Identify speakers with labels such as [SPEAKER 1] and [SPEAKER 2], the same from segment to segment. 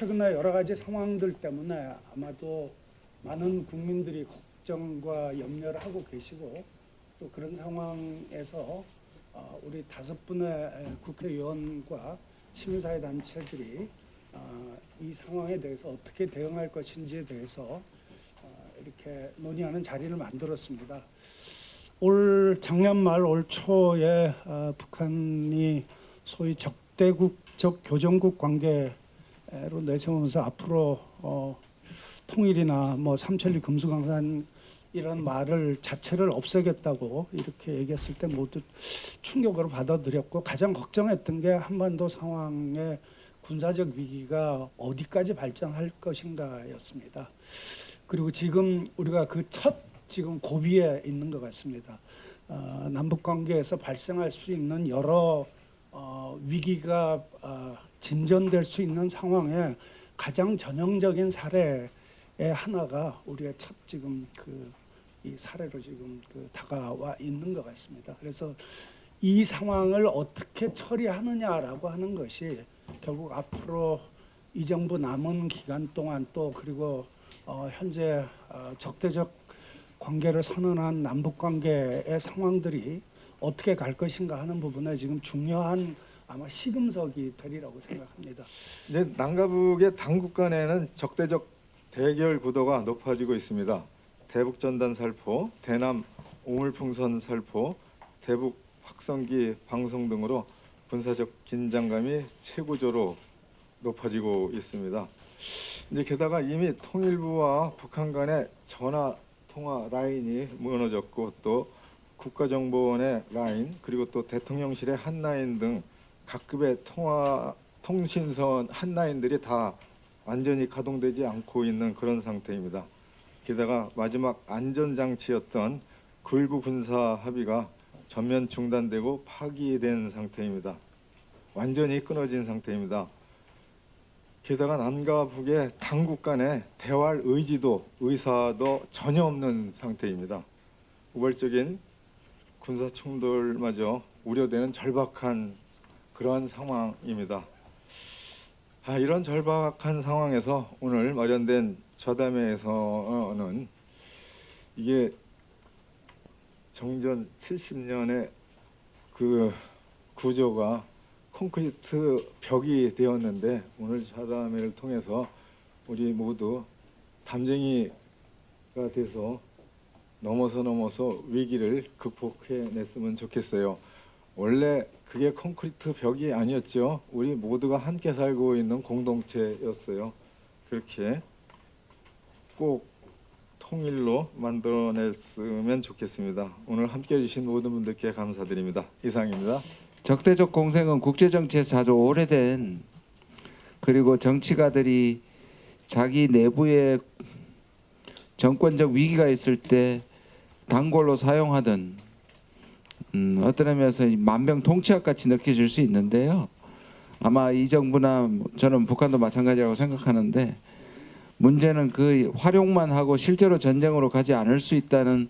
[SPEAKER 1] 최근에 여러 가지 상황들 때문에 아마도 많은 국민들이 걱정과 염려를 하고 계시고 또 그런 상황에서 우리 5분의 국회의원과 시민사회 단체들이 이 상황에 대해서 어떻게 대응할 것인지에 대해서 이렇게 논의하는 자리를 만들었습니다. 작년 말 올 초에 북한이 소위 적대국적 교전국 관계로 내세우면서 앞으로 통일이나 뭐 삼천리 금수강산 이런 말을 자체를 없애겠다고 이렇게 얘기했을 때 모두 충격으로 받아들였고 가장 걱정했던 게 한반도 상황의 군사적 위기가 어디까지 발전할 것인가였습니다. 그리고 지금 우리가 그 첫 지금 고비에 있는 것 같습니다. 남북 관계에서 발생할 수 있는 여러 위기가 진전될 수 있는 상황에 가장 전형적인 사례의 하나가 우리의 첫 지금 이 사례로 지금 다가와 있는 것 같습니다. 그래서 이 상황을 어떻게 처리하느냐라고 하는 것이 결국 앞으로 이 정부 남은 기간 동안 또 그리고 현재 적대적 관계를 선언한 남북 관계의 상황들이 어떻게 갈 것인가 하는 부분에 지금 중요한 아마 시금석이 되리라고 생각합니다.
[SPEAKER 2] 이제 남과 북의 당국 간에는 적대적 대결 구도가 높아지고 있습니다. 대북전단 살포, 대남 오물풍선 살포, 대북 확성기 방송 등으로 군사적 긴장감이 최고조로 높아지고 있습니다. 이제 게다가 이미 통일부와 북한 간의 전화 통화 라인이 무너졌고 또 국가정보원의 라인 그리고 또 대통령실의 한 라인 등 각급의 통신선 한 라인들이 다 완전히 가동되지 않고 있는 그런 상태입니다. 게다가 마지막 안전장치였던 9.19 군사 합의가 전면 중단되고 파기된 상태입니다. 완전히 끊어진 상태입니다. 게다가 남과 북의 당국 간의 대화할 의사도 전혀 없는 상태입니다. 우발적인 군사 충돌마저 우려되는 절박한 그러한 상황입니다. 이런 절박한 상황에서 오늘 마련된 저담회에서는 이게 정전 70년의 그 구조가 콘크리트 벽이 되었는데 오늘 자담회를 통해서 우리 모두 담쟁이가 돼서 넘어서 위기를 극복해냈으면 좋겠어요. 원래 그게 콘크리트 벽이 아니었죠. 우리 모두가 함께 살고 있는 공동체였어요. 그렇게 꼭 통일로 만들어냈으면 좋겠습니다. 오늘 함께해 주신 모든 분들께 감사드립니다. 이상입니다.
[SPEAKER 3] 적대적 공생은 국제정치에서 아주 오래된 그리고 정치가들이 자기 내부에 정권적 위기가 있을 때 단골로 사용하던 어떤 의미에서 만병통치약 같이 느껴질 수 있는데요. 아마 이 정부나 저는 북한도 마찬가지라고 생각하는데 문제는 그 활용만 하고 실제로 전쟁으로 가지 않을 수 있다는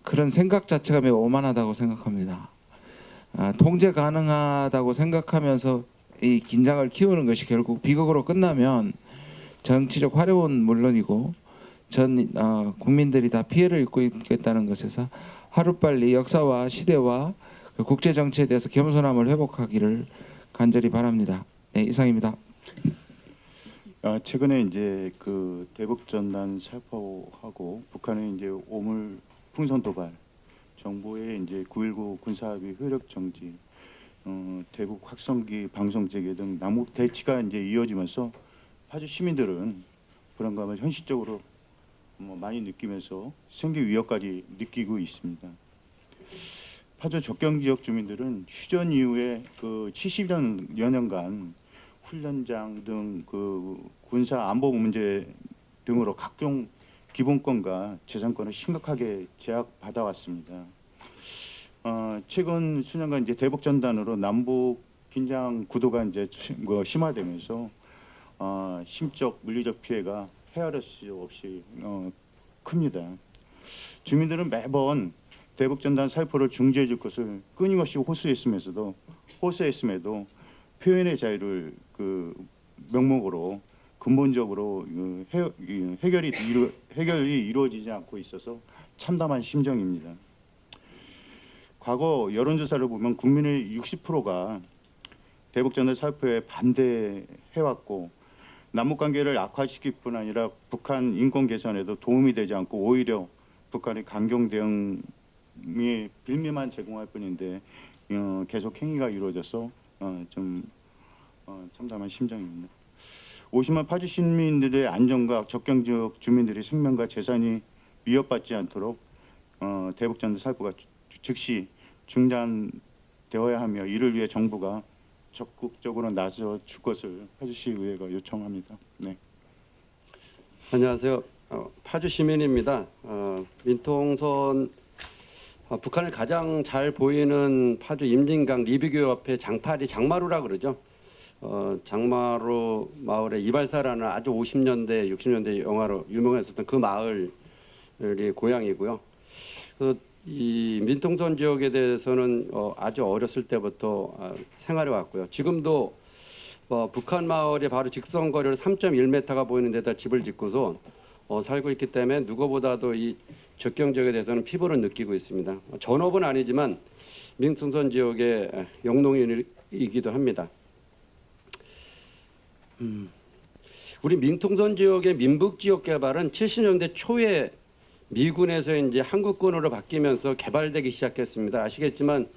[SPEAKER 3] 그런 생각 자체가 매우 오만하다고 생각합니다. 통제 가능하다고 생각하면서 이 긴장을 키우는 것이 결국 비극으로 끝나면 정치적 활용은 물론이고 전 국민들이 다 피해를 입고 있겠다는 것에서 하루빨리 역사와 시대와 국제 정치에 대해서 겸손함을 회복하기를 간절히 바랍니다. 네, 이상입니다.
[SPEAKER 4] 최근에 이제 그 대북 전단 살포하고 북한의 이제 오물 풍선 도발, 정부의 이제 9.19 군사합의 효력 정지, 대북 확성기 방송 재개 등 남북 대치가 이제 이어지면서 파주 시민들은 불안감을 현실적으로 많이 느끼면서 생계 위협까지 느끼고 있습니다. 파주 접경 지역 주민들은 휴전 이후에 그 70여년간 훈련장 등 그 군사 안보 문제 등으로 각종 기본권과 재산권을 심각하게 제약받아 왔습니다. 최근 수년간 이제 대북 전단으로 남북 긴장 구도가 이제 심화되면서 심적 물리적 피해가 헤아릴 수 없이 큽니다. 주민들은 매번 대북 전단 살포를 중지해 줄 것을 끊임없이 호소했음에도 표현의 자유를 그 명목으로 근본적으로 해결이 이루어지지 않고 있어서 참담한 심정입니다. 과거 여론조사를 보면 국민의 60%가 대북전단 살포에 반대해왔고 남북관계를 악화시킬 뿐 아니라 북한 인권 개선에도 도움이 되지 않고 오히려 북한의 강경 대응에 빌미만 제공할 뿐인데 계속 행위가 이루어져서 참담한 심정입니다. 50만 파주 시민들의 안전과 접경 지역 주민들의 생명과 재산이 위협받지 않도록 대북전단 살포가 즉시 중단되어야 하며 이를 위해 정부가 적극적으로 나서 줄 것을 파주시의회가 요청합니다. 네.
[SPEAKER 5] 안녕하세요. 파주 시민입니다. 민통선 북한을 가장 잘 보이는 파주 임진강 리비교 옆에 장마루라 그러죠. 장마루 마을의 이발사라는 아주 50년대, 60년대 영화로 유명했었던 그 마을이 고향이고요. 이 민통선 지역에 대해서는 아주 어렸을 때부터 생활해 왔고요. 지금도 북한 마을이 바로 직선거리로 3.1m가 보이는 데다 집을 짓고서 살고 있기 때문에 누구보다도 이 접경 지역에 대해서는 피부를 느끼고 있습니다. 전업은 아니지만 민통선 지역의 영농인이기도 합니다. 우리 민통선 지역의 민북 지역 개발은 70년대 초에 미군에서 이제 한국군으로 바뀌면서 개발되기 시작했습니다. 아시겠지만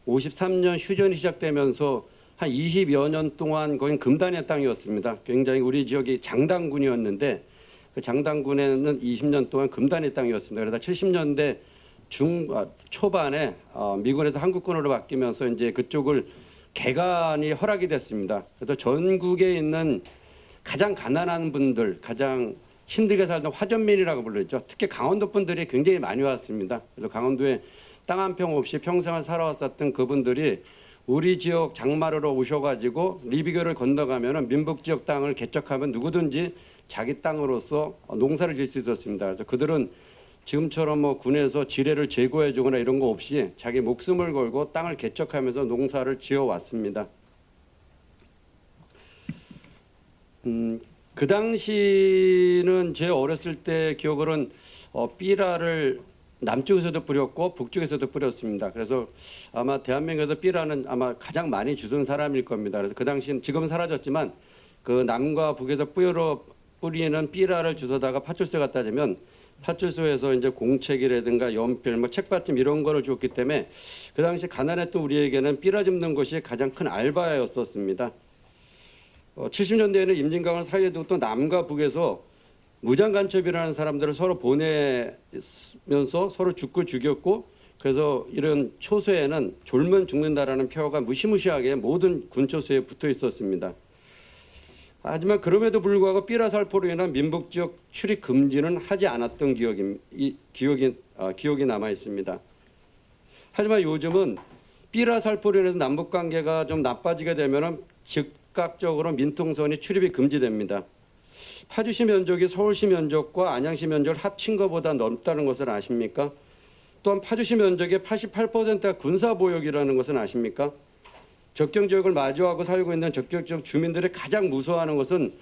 [SPEAKER 5] 53년 휴전이 시작되면서 한 20여 년 동안 거긴 금단의 땅이었습니다. 굉장히 우리 지역이 장당군이었는데 그 장당군에는 20년 동안 금단의 땅이었습니다. 그러다 70년대 초반에 미군에서 한국군으로 바뀌면서 이제 그쪽을 개간이 허락이 됐습니다. 그래서 전국에 있는 가장 가난한 분들, 가장 힘들게 살던 화전민이라고 불렀죠. 특히 강원도 분들이 굉장히 많이 왔습니다. 그래서 강원도에 땅 한 평 없이 평생을 살아왔었던 그분들이 우리 지역 장마루로 오셔가지고 리비교를 건너가면은 민북 지역 땅을 개척하면 누구든지 자기 땅으로서 농사를 지을 수 있었습니다. 그래서 그들은 지금처럼 뭐 군에서 지뢰를 제거해주거나 이런 거 없이 자기 목숨을 걸고 땅을 개척하면서 농사를 지어왔습니다. 그 당시는 제 어렸을 때 기억으로는 삐라를 남쪽에서도 뿌렸고 북쪽에서도 뿌렸습니다. 그래서 아마 대한민국에서 삐라는 아마 가장 많이 주던 사람일 겁니다. 그래서 그 당시는 지금은 사라졌지만 그 남과 북에서 뿌리는 삐라를 주워다가 파출소에 갖다 대면 파출소에서 이제 공책이라든가 연필, 뭐 책받침 이런 거를 줬기 때문에 그 당시 가난했던 우리에게는 삐라 줍는 것이 가장 큰 알바였었습니다. 70년대에는 임진강을 사이에 두고 또 남과 북에서 무장간첩이라는 사람들을 서로 보내면서 서로 죽고 죽였고 그래서 이런 초소에는 졸면 죽는다라는 표가 무시무시하게 모든 군초소에 붙어 있었습니다. 하지만 그럼에도 불구하고 삐라 살포로 인한 민북 지역 출입 금지는 하지 않았던 기억이 남아 있습니다. 하지만 요즘은 삐라 살포로 인해서 남북 관계가 좀 나빠지게 되면은 즉각적으로 민통선이 출입이 금지됩니다. 파주시 면적이 서울시 면적과 안양시 면적을 합친 것보다 넓다는 것을 아십니까? 또한 파주시 면적의 88%가 군사보역이라는 것은 아십니까? 접경 지역을 마주하고 살고 있는 접경 지역 주민들이 가장 무서워하는 것은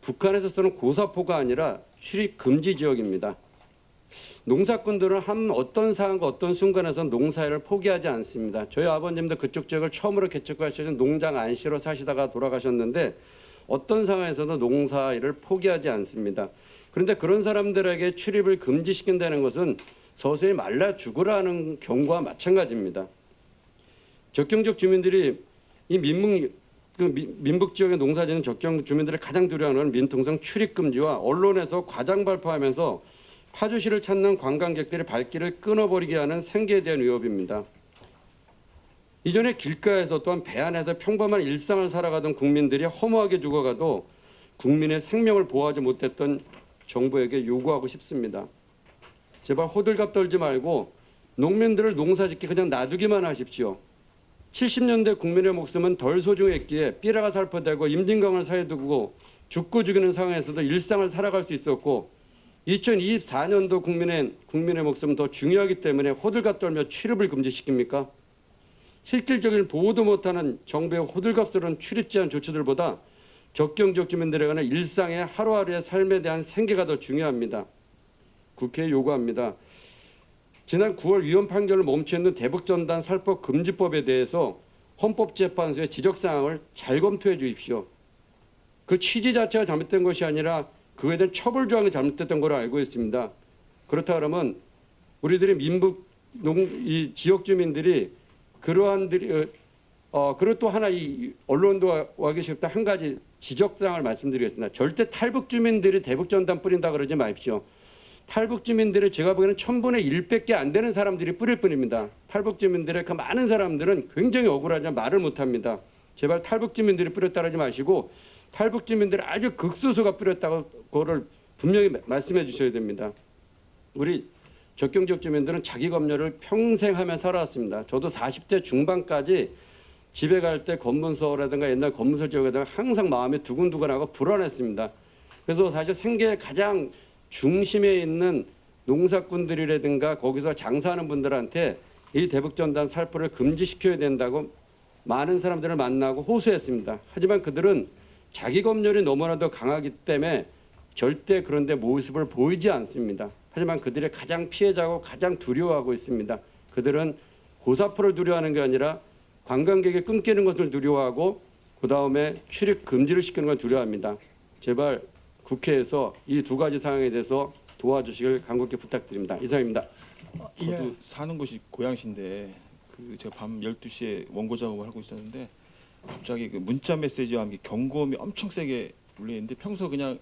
[SPEAKER 5] 북한에서 쓰는 고사포가 아니라 출입 금지 지역입니다. 농사꾼들은 어떤 상황과 어떤 순간에서 농사일을 포기하지 않습니다. 저희 아버님도 그쪽 지역을 처음으로 개척하시는 농장 안시로 사시다가 돌아가셨는데 어떤 상황에서도 농사일을 포기하지 않습니다. 그런데 그런 사람들에게 출입을 금지시킨다는 것은 서서히 말라 죽으라는 경고와 마찬가지입니다. 접경 지역 주민들이 이 민북 지역의 농사짓는 접경 주민들을 가장 두려워하는 민통선 출입 금지와 언론에서 과장 발표하면서 파주시를 찾는 관광객들의 발길을 끊어버리게 하는 생계에 대한 위협입니다. 이전에 길가에서 또한 배 안에서 평범한 일상을 살아가던 국민들이 허무하게 죽어가도 국민의 생명을 보호하지 못했던 정부에게 요구하고 싶습니다. 제발 호들갑 떨지 말고 농민들을 농사짓기 그냥 놔두기만 하십시오. 70년대 국민의 목숨은 덜 소중했기에 삐라가 살포되고 임진강을 사이에 두고 죽고 죽이는 상황에서도 일상을 살아갈 수 있었고 2024년도 국민의 목숨은 더 중요하기 때문에 호들갑 떨며 출입을 금지시킵니까? 실질적인 보호도 못하는 정부의 호들갑스러운 출입 제한 조치들보다 적경지역 주민들에게는 일상의 하루하루의 삶에 대한 생계가 더 중요합니다. 국회에 요구합니다. 지난 9월 위헌 판결을 멈추는 대북전단 살포 금지법에 대해서 헌법재판소의 지적사항을 잘 검토해 주십시오. 그 취지 자체가 잘못된 것이 아니라 그에 대한 처벌 조항이 잘못됐던 걸로 알고 있습니다. 그렇다 그러면 우리들이 이 지역 주민들이 그리고 또 하나 이 언론도 와 계셨다 한 가지 지적사항을 말씀드리겠습니다. 절대 탈북 주민들이 대북전단 뿌린다 그러지 마십시오. 탈북 주민들이 제가 보기에는 1000분의 1밖에 안 되는 사람들이 뿌릴 뿐입니다. 탈북 주민들의 그 많은 사람들은 굉장히 억울하지만 말을 못합니다. 제발 탈북 주민들이 뿌렸다 하지 마시고 탈북 주민들이 아주 극소수가 뿌렸다고 그거를 분명히 말씀해 주셔야 됩니다. 우리 적경지역 주민들은 자기 검열을 평생 하며 살아왔습니다. 저도 40대 중반까지 집에 갈 때 검문소라든가 옛날 검문소 지역에다가 항상 마음이 두근두근하고 불안했습니다. 그래서 사실 생계의 가장 중심에 있는 농사꾼들이라든가 거기서 장사하는 분들한테 이 대북전단 살포를 금지시켜야 된다고 많은 사람들을 만나고 호소했습니다. 하지만 그들은 자기 검열이 너무나도 강하기 때문에 절대 그런데 모습을 보이지 않습니다. 하지만 그들의 가장 피해자고 가장 두려워하고 있습니다. 그들은 고사포를 두려워하는 게 아니라 관광객이 끊기는 것을 두려워하고 그 다음에 출입 금지를 시키는 걸 두려워합니다. 제발 국회에서 이 두 가지 사항에 대해서 도와주시길 간곡히 부탁드립니다. 이상입니다.
[SPEAKER 1] 예.
[SPEAKER 6] 저도 사는 곳이 고양시인데 제가 밤 12시에 원고 작업을 하고 있었는데 갑자기 그 문자 메시지와 함께 경고음이 엄청 세게 울리는데 평소 그냥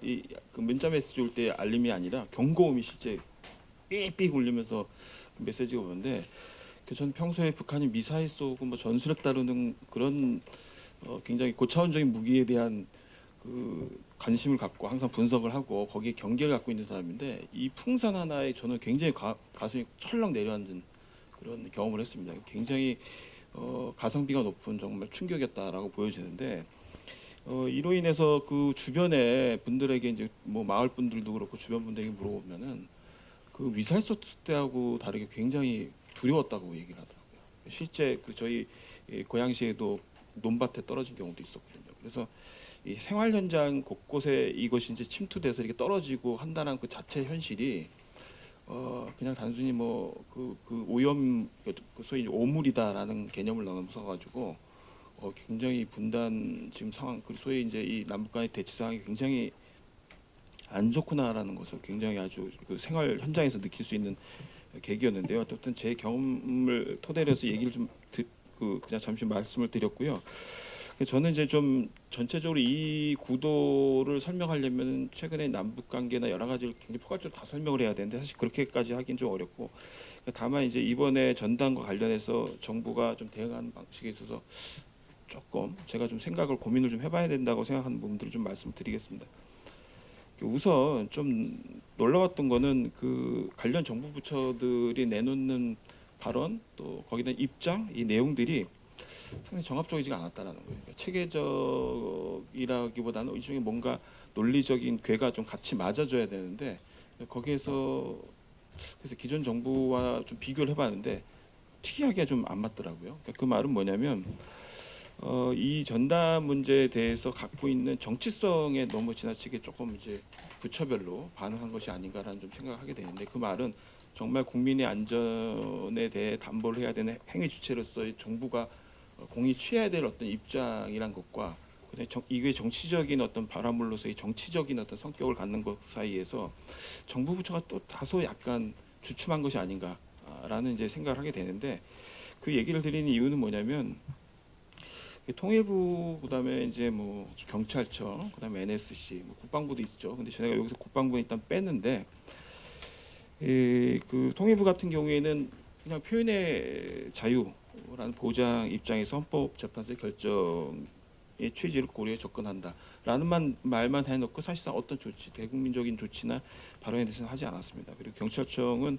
[SPEAKER 6] 그 문자 메시지 올 때 알림이 아니라 경고음이 실제 삐삐 울리면서 그 메시지가 오는데 전 평소에 북한이 미사일 쏘고 뭐 전술핵 다루는 그런 굉장히 고차원적인 무기에 대한 그 관심을 갖고 항상 분석을 하고 거기에 경계를 갖고 있는 사람인데 이 풍선 하나에 저는 굉장히 가슴이 철렁 내려앉은 그런 경험을 했습니다. 굉장히 가성비가 높은 정말 충격이었다라고 보여지는데 이로 인해서 그 주변에 분들에게 이제 뭐 마을 분들도 그렇고 주변 분들에게 물어보면은 그 미사일 쐈을 때하고 다르게 굉장히 두려웠다고 얘기를 하더라고요. 실제 그 저희 고양시에도 논밭에 떨어진 경우도 있었거든요. 그래서 이 생활 현장 곳곳에 이것이 이제 침투돼서 이렇게 떨어지고 한다는 그 자체 현실이 그냥 단순히 뭐 그 오염 그 소위 오물이다라는 개념을 넘어서가지고 굉장히 분단 지금 상황 그 소위 이제 이 남북 간의 대치 상황이 굉장히 안 좋구나라는 것을 굉장히 아주 그 생활 현장에서 느낄 수 있는 계기였는데요. 어쨌든 제 경험을 토대로 해서 얘기를 좀 그냥 잠시 말씀을 드렸고요. 저는 이제 좀 전체적으로 이 구도를 설명하려면 최근에 남북 관계나 여러 가지를 굉장히 포괄적으로 다 설명을 해야 되는데 사실 그렇게까지 하긴 좀 어렵고 다만 이제 이번에 전단과 관련해서 정부가 좀 대응하는 방식에 있어서 조금 제가 좀 생각을 고민을 좀 해봐야 된다고 생각하는 부분들을 좀 말씀드리겠습니다. 우선 좀 놀라웠던 거는 그 관련 정부 부처들이 내놓는 발언 또 거기다 입장 이 내용들이 상당히 정합적이지가 않았다라는 거예요. 그러니까 체계적이라기보다는 일종의 뭔가 논리적인 궤가 좀 같이 맞아줘야 되는데 거기에서 그래서 기존 정부와 좀 비교를 해봤는데 특이하게 좀 안 맞더라고요. 그러니까 그 말은 뭐냐면 이 전단 문제에 대해서 갖고 있는 정치성에 너무 지나치게 조금 이제 부처별로 반응한 것이 아닌가라는 좀 생각을 하게 되는데 그 말은 정말 국민의 안전에 대해 담보를 해야 되는 행위 주체로서의 정부가 공이 취해야 될 어떤 입장이란 것과 이게 정치적인 어떤 바람으로서의 정치적인 어떤 성격을 갖는 것 사이에서 정부 부처가 또 다소 약간 주춤한 것이 아닌가라는 이제 생각을 하게 되는데 그 얘기를 드리는 이유는 뭐냐면 통일부 그다음에 이제 뭐 경찰청 그다음에 NSC 뭐 국방부도 있죠. 근데 제가 여기서 국방부는 일단 뺐는데 그 통일부 같은 경우에는 그냥 표현의 자유라는 보장 입장에서 헌법재판소의 결정의 취지를 고려해 접근한다라는 말만 해놓고 사실상 어떤 조치, 대국민적인 조치나 발언에 대해서는 하지 않았습니다. 그리고 경찰청은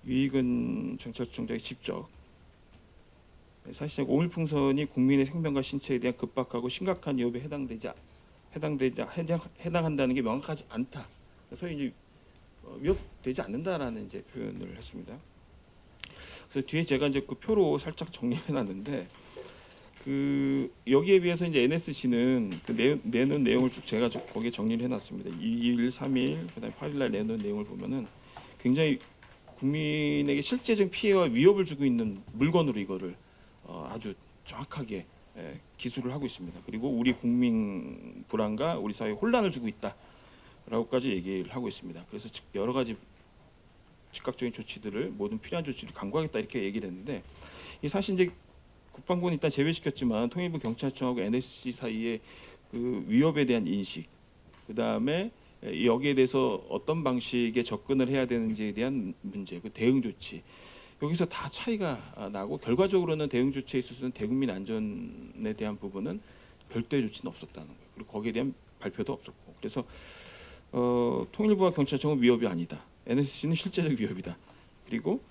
[SPEAKER 6] 유익은 경찰청장이 직접 사실상 오물풍선이 국민의 생명과 신체에 대한 급박하고 심각한 위협에 해당한다는 게 명확하지 않다. 그래서 이제 위협되지 않는다라는 이제 표현을 했습니다. 그래서 뒤에 제가 이제 그 표로 살짝 정리해 놨는데 그 여기에 비해서 이제 NSC는 그 내놓은 내용을 쭉 제가 거기에 정리를 해놨습니다. 2일, 3일, 그다음에 8일날 내놓은 내용을 보면은 굉장히 국민에게 실제적 피해와 위협을 주고 있는 물건으로 이거를 아주 정확하게 기술을 하고 있습니다. 그리고 우리 국민 불안과 우리 사회 혼란을 주고 있다라고까지 얘기를 하고 있습니다. 그래서 여러 가지 즉각적인 조치들을 모든 필요한 조치를 강구하겠다 이렇게 얘기를 했는데 이 사실 이제 국방부는 일단 제외시켰지만 통일부 경찰청하고 NSC 사이에 그 위협에 대한 인식, 그 다음에 여기에 대해서 어떤 방식의 접근을 해야 되는지에 대한 문제, 그 대응 조치 여기서 다 차이가 나고 결과적으로는 대응 조치에 있어서는 대국민 안전에 대한 부분은 별도의 조치는 없었다는 거예요. 그리고 거기에 대한 발표도 없었고 그래서 통일부와 경찰청은 위협이 아니다. NSC는 실제적 위협이다. 그리고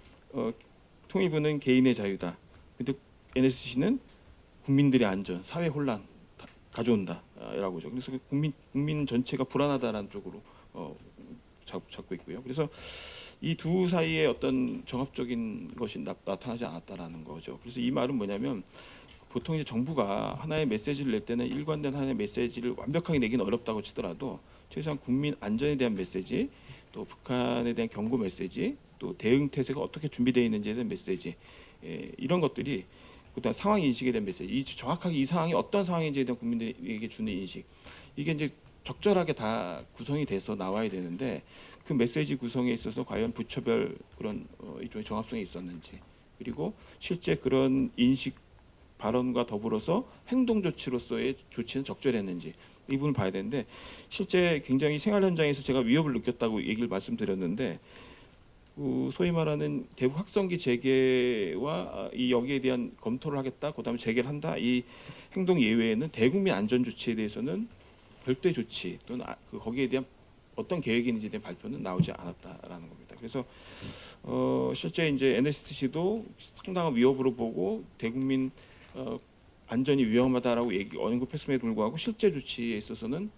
[SPEAKER 6] 통일부는 개인의 자유다. 근데 NSC는 국민들의 안전, 사회 혼란 가져온다라고죠. 그래서 국민 전체가 불안하다라는 쪽으로 잡고 있고요. 그래서 이 두 사이에 어떤 정합적인 것이 나타나지 않았다라는 거죠. 그래서 이 말은 뭐냐면 보통 이제 정부가 하나의 메시지를 낼 때는 일관된 하나의 메시지를 완벽하게 내기는 어렵다고 치더라도 최소한 국민 안전에 대한 메시지, 또 북한에 대한 경고 메시지, 또 대응 태세가 어떻게 준비되어 있는지에 대한 메시지, 이런 것들이 그다음 상황 인식에 대한 메시지, 정확하게 이 상황이 어떤 상황인지에 대한 국민들에게 주는 인식, 이게 이제 적절하게 다 구성이 돼서 나와야 되는데 그 메시지 구성에 있어서 과연 부처별 그런 일종의 정합성이 있었는지, 그리고 실제 그런 인식 발언과 더불어서 행동 조치로서의 조치는 적절했는지 이 부분을 봐야 되는데 실제 굉장히 생활 현장에서 제가 위협을 느꼈다고 얘기를 말씀드렸는데 소위 말하는 대북 확성기 재개와 이 여기에 대한 검토를 하겠다, 그다음에 재개를 한다, 이 행동 예외에는 대국민 안전 조치에 대해서는 별도의 조치 또는 거기에 대한 어떤 계획이 있는지에 대한 발표는 나오지 않았다라는 겁니다. 그래서 실제 이제 NSC도 상당한 위협으로 보고 대국민 안전이 위험하다라고 언급했음에도 불구하고 실제 조치에 있어서는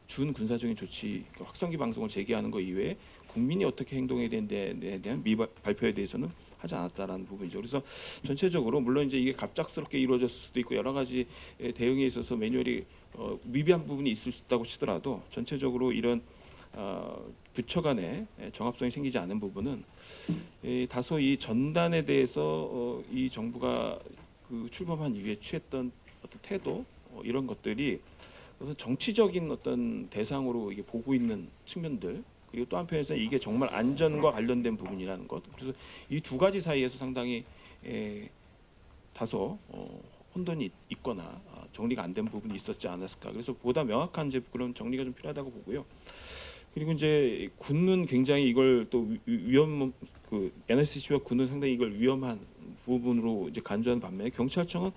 [SPEAKER 6] 준군사적인 조치, 확성기 방송을 재개하는 것 이외에 국민이 어떻게 행동해야 되는지에 대한 발표에 대해서는 하지 않았다라는 부분이죠. 그래서 전체적으로 물론 이제 이게 갑작스럽게 이루어졌을 수도 있고 여러 가지 대응에 있어서 매뉴얼이 미비한 부분이 있을 수 있다고 치더라도 전체적으로 이런 부처 간의 정합성이 생기지 않은 부분은 다소 이 전단에 대해서 이 정부가 그 출범한 이후에 취했던 어떤 태도 이런 것들이 그래서 정치적인 어떤 대상으로 이게 보고 있는 측면들, 그리고 또 한편에서 이게 정말 안전과 관련된 부분이라는 것. 그래서 이 두 가지 사이에서 상당히 다소 혼돈이 있거나 정리가 안 된 부분이 있었지 않았을까. 그래서 보다 명확한 이제 그런 정리가 좀 필요하다고 보고요. 그리고 이제 군은 굉장히 이걸 또 그 NSC와 군은 상당히 이걸 위험한 부분으로 이제 간주하는 반면에 경찰청은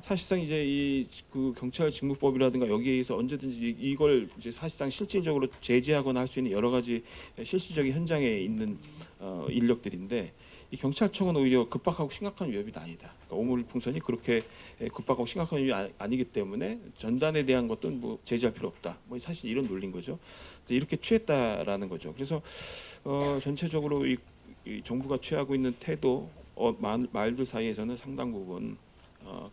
[SPEAKER 6] 사실상 이제 이 그 경찰 직무법이라든가 여기에서 언제든지 이걸 이제 사실상 실질적으로 제재하거나 할 수 있는 여러 가지 실질적인 현장에 있는 인력들인데 이 경찰청은 오히려 급박하고 심각한 위협이 아니다. 그러니까 오물풍선이 그렇게 급박하고 심각한 위협이 아니기 때문에 전단에 대한 것도 뭐 제재할 필요 없다. 뭐 사실 이런 논리인 거죠. 이렇게 취했다라는 거죠. 그래서 전체적으로 이 정부가 취하고 있는 태도, 말들 사이에서는 상당 부분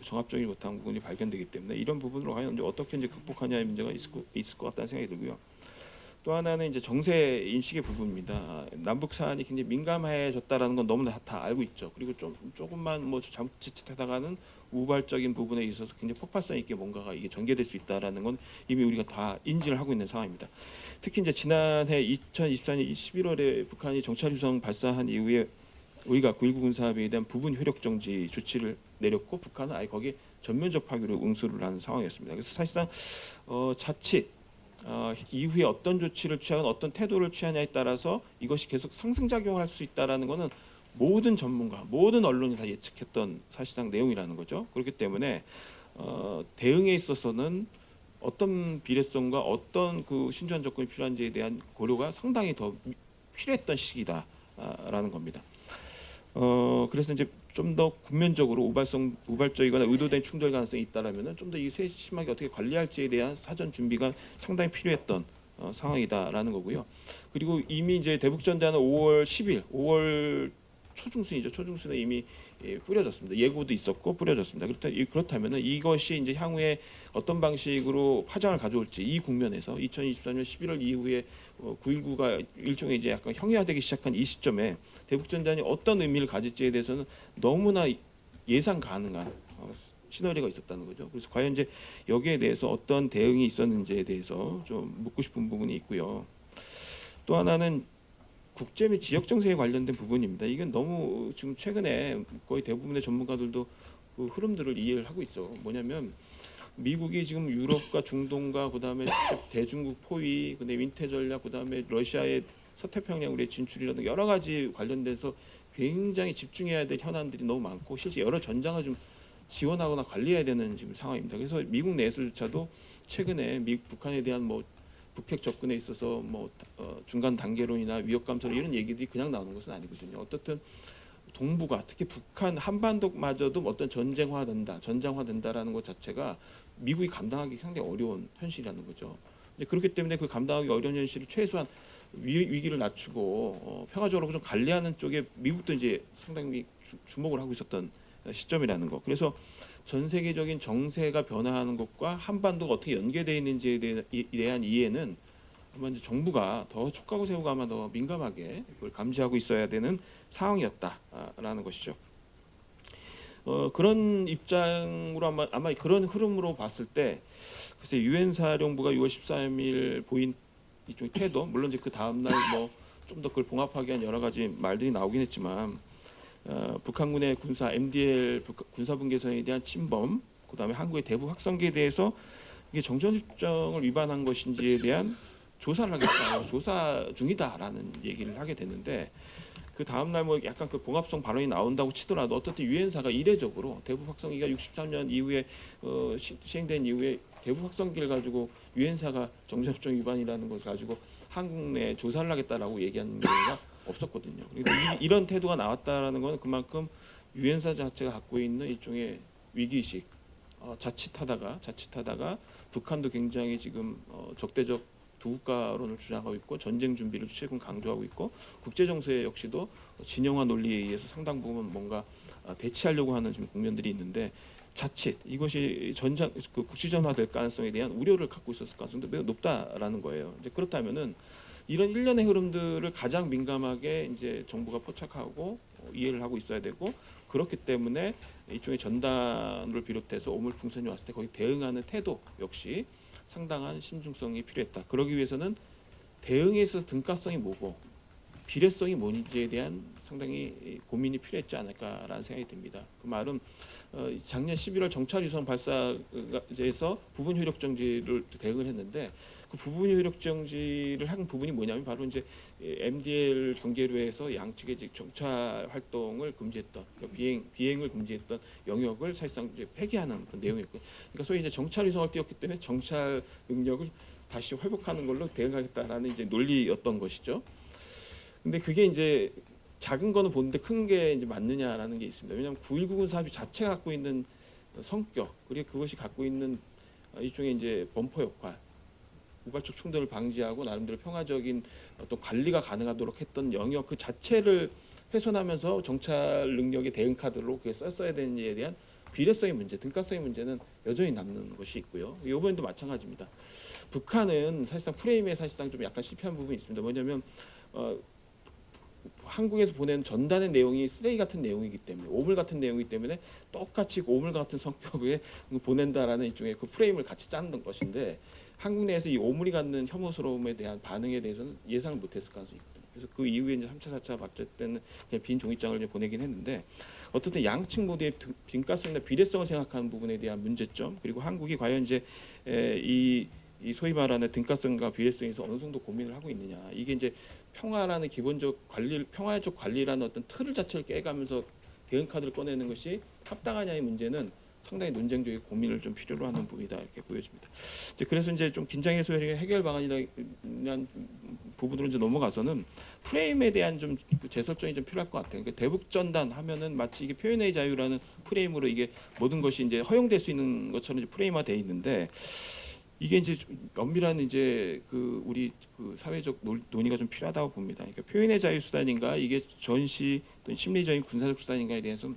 [SPEAKER 6] 정합적이지 못한 부분이 발견되기 때문에 이런 부분으로 과연 이제 어떻게 이제 극복하냐의 문제가 있을 것 같다는 생각이 들고요. 또 하나는 이제 정세 인식의 부분입니다. 남북 사안이 굉장히 민감해졌다라는 건 너무나 다 알고 있죠. 그리고 조금만 뭐 자칫하다가는 우발적인 부분에 있어서 굉장히 폭발성 있게 뭔가가 이게 전개될 수 있다라는 건 이미 우리가 다 인지를 하고 있는 상황입니다. 특히 이제 지난해 2024년 11월에 북한이 정찰위성 발사한 이후에 우리가 9.19 군사합의에 대한 부분 효력 정지 조치를 내렸고 북한은 아예 거기에 전면적 파기로 응수를 하는 상황이었습니다. 그래서 사실상 자칫 이후에 어떤 조치를 취하건 어떤 태도를 취하냐에 따라서 이것이 계속 상승작용할 수 있다라는 것은 모든 전문가, 모든 언론이 다 예측했던 사실상 내용이라는 거죠. 그렇기 때문에 대응에 있어서는 어떤 비례성과 어떤 그 신중한 접근이 필요한지에 대한 고려가 상당히 더 필요했던 시기다라는 겁니다. 그래서 이제 좀 더 군면적으로 우발적이거나 의도된 충돌 가능성이 있다라면은 좀 더 이 세심하게 어떻게 관리할지에 대한 사전 준비가 상당히 필요했던 상황이다라는 거고요. 그리고 이미 이제 대북전단은 5월 10일, 5월 초중순이죠. 초중순에 이미 뿌려졌습니다. 예고도 있었고 뿌려졌습니다. 그렇다면은 이것이 이제 향후에 어떤 방식으로 파장을 가져올지 이 국면에서 2024년 11월 이후에 9.19가 일종의 이제 약간 형이화되기 시작한 이 시점에 대북전단이 어떤 의미를 가질지에 대해서는 너무나 예상 가능한 시나리오가 있었다는 거죠. 그래서 과연 이제 여기에 대해서 어떤 대응이 있었는지에 대해서 좀 묻고 싶은 부분이 있고요. 또 하나는 국제 및 지역 정세에 관련된 부분입니다. 이건 너무 지금 최근에 거의 대부분의 전문가들도 그 흐름들을 이해를 하고 있어. 뭐냐면 미국이 지금 유럽과 중동과 그다음에 대중국 포위, 그다음에 윈태 전략, 그다음에 러시아의 서태평양으로의 진출이라든 여러 가지 관련돼서 굉장히 집중해야 될 현안들이 너무 많고 실제 여러 전장을 좀 지원하거나 관리해야 되는 지금 상황입니다. 그래서 미국 내에서조차도 최근에 북한에 대한 뭐 북핵 접근에 있어서 뭐 중간 단계론이나 위협 감소론 이런 얘기들이 그냥 나오는 것은 아니거든요. 어떻든 동북아 특히 북한 한반도마저도 어떤 전장화된다라는 것 자체가 미국이 감당하기 상당히 어려운 현실이라는 거죠. 이제 그렇기 때문에 그 감당하기 어려운 현실을 최소한 위기를 낮추고 평화적으로 좀 관리하는 쪽에 미국도 이제 상당히 주목을 하고 있었던 시점이라는 거. 그래서 전 세계적인 정세가 변화하는 것과 한반도가 어떻게 연계되어 있는지에 대한 이해는 아마 이제 정부가 더 촉각을 세우고 아마 더 민감하게 그걸 감지하고 있어야 되는 상황이었다라는 것이죠. 그런 입장으로 아마 그런 흐름으로 봤을 때 글쎄 유엔 사령부가 6월 13일 보인 이쪽 태도, 물론 이제 그 다음 날 뭐 좀 더 그걸 봉합하기 위한 여러 가지 말들이 나오긴 했지만 북한군의 MDL 군사분계선에 대한 침범, 그다음에 한국의 대북 확성기에 대해서 이게 정전협정을 위반한 것인지에 대한 조사를 하겠다, 조사 중이다라는 얘기를 하게 됐는데 그 다음 날 뭐 약간 그 봉합성 발언이 나온다고 치더라도 어떻든 유엔사가 이례적으로 대북 확성기가 63년 이후에 시행된 이후에 대북 확성기를 가지고 유엔사가 정전협정 위반이라는 걸 가지고 한국 내에 조사를 하겠다라고 얘기하는 경우가 없었거든요. 이런 태도가 나왔다라는 건 그만큼 유엔사 자체가 갖고 있는 일종의 위기의식, 자칫하다가 북한도 굉장히 지금 적대적 두국가론을 주장하고 있고 전쟁 준비를 최근 강조하고 있고 국제 정세 역시도 진영화 논리에 의해서 상당 부분 뭔가 대치하려고 하는 지금 국면들이 있는데 자칫 이것이 국지전화될 가능성에 대한 우려를 갖고 있었을 가능성도 매우 높다라는 거예요. 이제 그렇다면은 이런 일련의 흐름들을 가장 민감하게 이제 정부가 포착하고 이해를 하고 있어야 되고 그렇기 때문에 일종의 전단을 비롯해서 오물풍선이 왔을 때 거기 대응하는 태도 역시 상당한 신중성이 필요했다. 그러기 위해서는 대응에 있어서 등가성이 뭐고 비례성이 뭔지에 대한 상당히 고민이 필요했지 않을까라는 생각이 듭니다. 그 말은 작년 11월 정찰위성 발사에서 부분 효력 정지를 대응을 했는데 그 부분 효력 정지를 한 부분이 뭐냐면 바로 이제 MDL 경계로에서 양측의 정찰 활동을 금지했던 비행을 금지했던 영역을 사실상 이제 폐기하는 그 내용이었고, 그러니까 소위 이제 정찰 위성을 띄웠기 때문에 정찰 능력을 다시 회복하는 걸로 대응하겠다라는 이제 논리였던 것이죠. 근데 그게 이제 작은 거는 보는데 큰 게 이제 맞느냐라는 게 있습니다. 왜냐하면 9.19 군사합의 자체가 갖고 있는 성격 그리고 그것이 갖고 있는 일종의 이제 범퍼 역할, 우발적 충돌을 방지하고 나름대로 평화적인 어떤 관리가 가능하도록 했던 영역 그 자체를 훼손하면서 정찰 능력의 대응 카드로 그게 썼어야 되는지에 대한 비례성의 문제, 등가성의 문제는 여전히 남는 것이 있고요. 이번에도 마찬가지입니다. 북한은 사실상 프레임에 사실상 좀 약간 실패한 부분이 있습니다. 뭐냐면 한국에서 보낸 전단의 내용이 쓰레기 같은 내용이기 때문에 오물 같은 내용이기 때문에 똑같이 오물 같은 성격에 보낸다라는 일종의 그 프레임을 같이 짰던 것인데 한국 내에서 이 오물이 갖는 혐오스러움에 대한 반응에 대해서는 예상을 못했을 가능성이 있거든요. 그래서 그 이후에 이제 3차, 4차 막절 때는 그냥 빈 종이장을 이제 보내긴 했는데 어쨌든 양측 모두의 빈가성이나 비례성을 생각하는 부분에 대한 문제점 그리고 한국이 과연 이제 이 소위 말하는 등가성과 비례성에서 어느 정도 고민을 하고 있느냐 이게 이제 평화라는 기본적 평화적 관리라는 어떤 틀을 자체를 깨가면서 대응 카드를 꺼내는 것이 합당하냐의 문제는 상당히 논쟁적인 고민을 좀 필요로 하는 부분이다 이렇게 보여집니다. 그래서 이제 좀 긴장 해소 해결 방안이라는 부분으로 이제 넘어가서는 프레임에 대한 좀 재설정이 좀 필요할 것 같아요. 그러니까 대북 전단 하면은 마치 이게 표현의 자유라는 프레임으로 이게 모든 것이 이제 허용될 수 있는 것처럼 이제 프레임화돼 있는데. 이게 이제 엄밀한 이제 우리 사회적 논의가 좀 필요하다고 봅니다. 그러니까 표현의 자유 수단인가 이게 전시 또는 심리적인 군사적 수단인가에 대해서는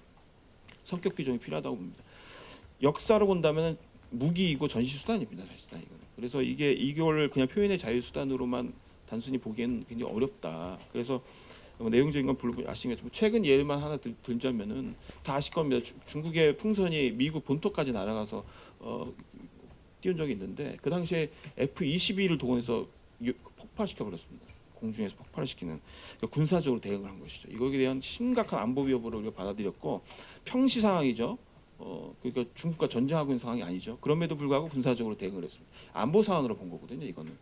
[SPEAKER 6] 성격 규정이 필요하다고 봅니다. 역사로 본다면 무기이고 전시 수단입니다, 사실상 이거는. 그래서 이걸 그냥 표현의 자유 수단으로만 단순히 보기에는 굉장히 어렵다. 그래서 내용적인 건 아시겠지만 최근 예만 하나 들자면은 다 아실 겁니다. 중국의 풍선이 미국 본토까지 날아가서 띄운 적이 있는데 그 당시에 F-22를 동원해서 폭발시켜 버렸습니다. 공중에서 폭발을 시키는 그러니까 군사적으로 대응을 한 것이죠. 이거에 대한 심각한 안보 위협으로 우리가 받아들였고 평시 상황이죠. 그러니까 중국과 전쟁하고 있는 상황이 아니죠. 그럼에도 불구하고 군사적으로 대응을 했습니다. 안보 사안으로 본 거거든요, 이거는.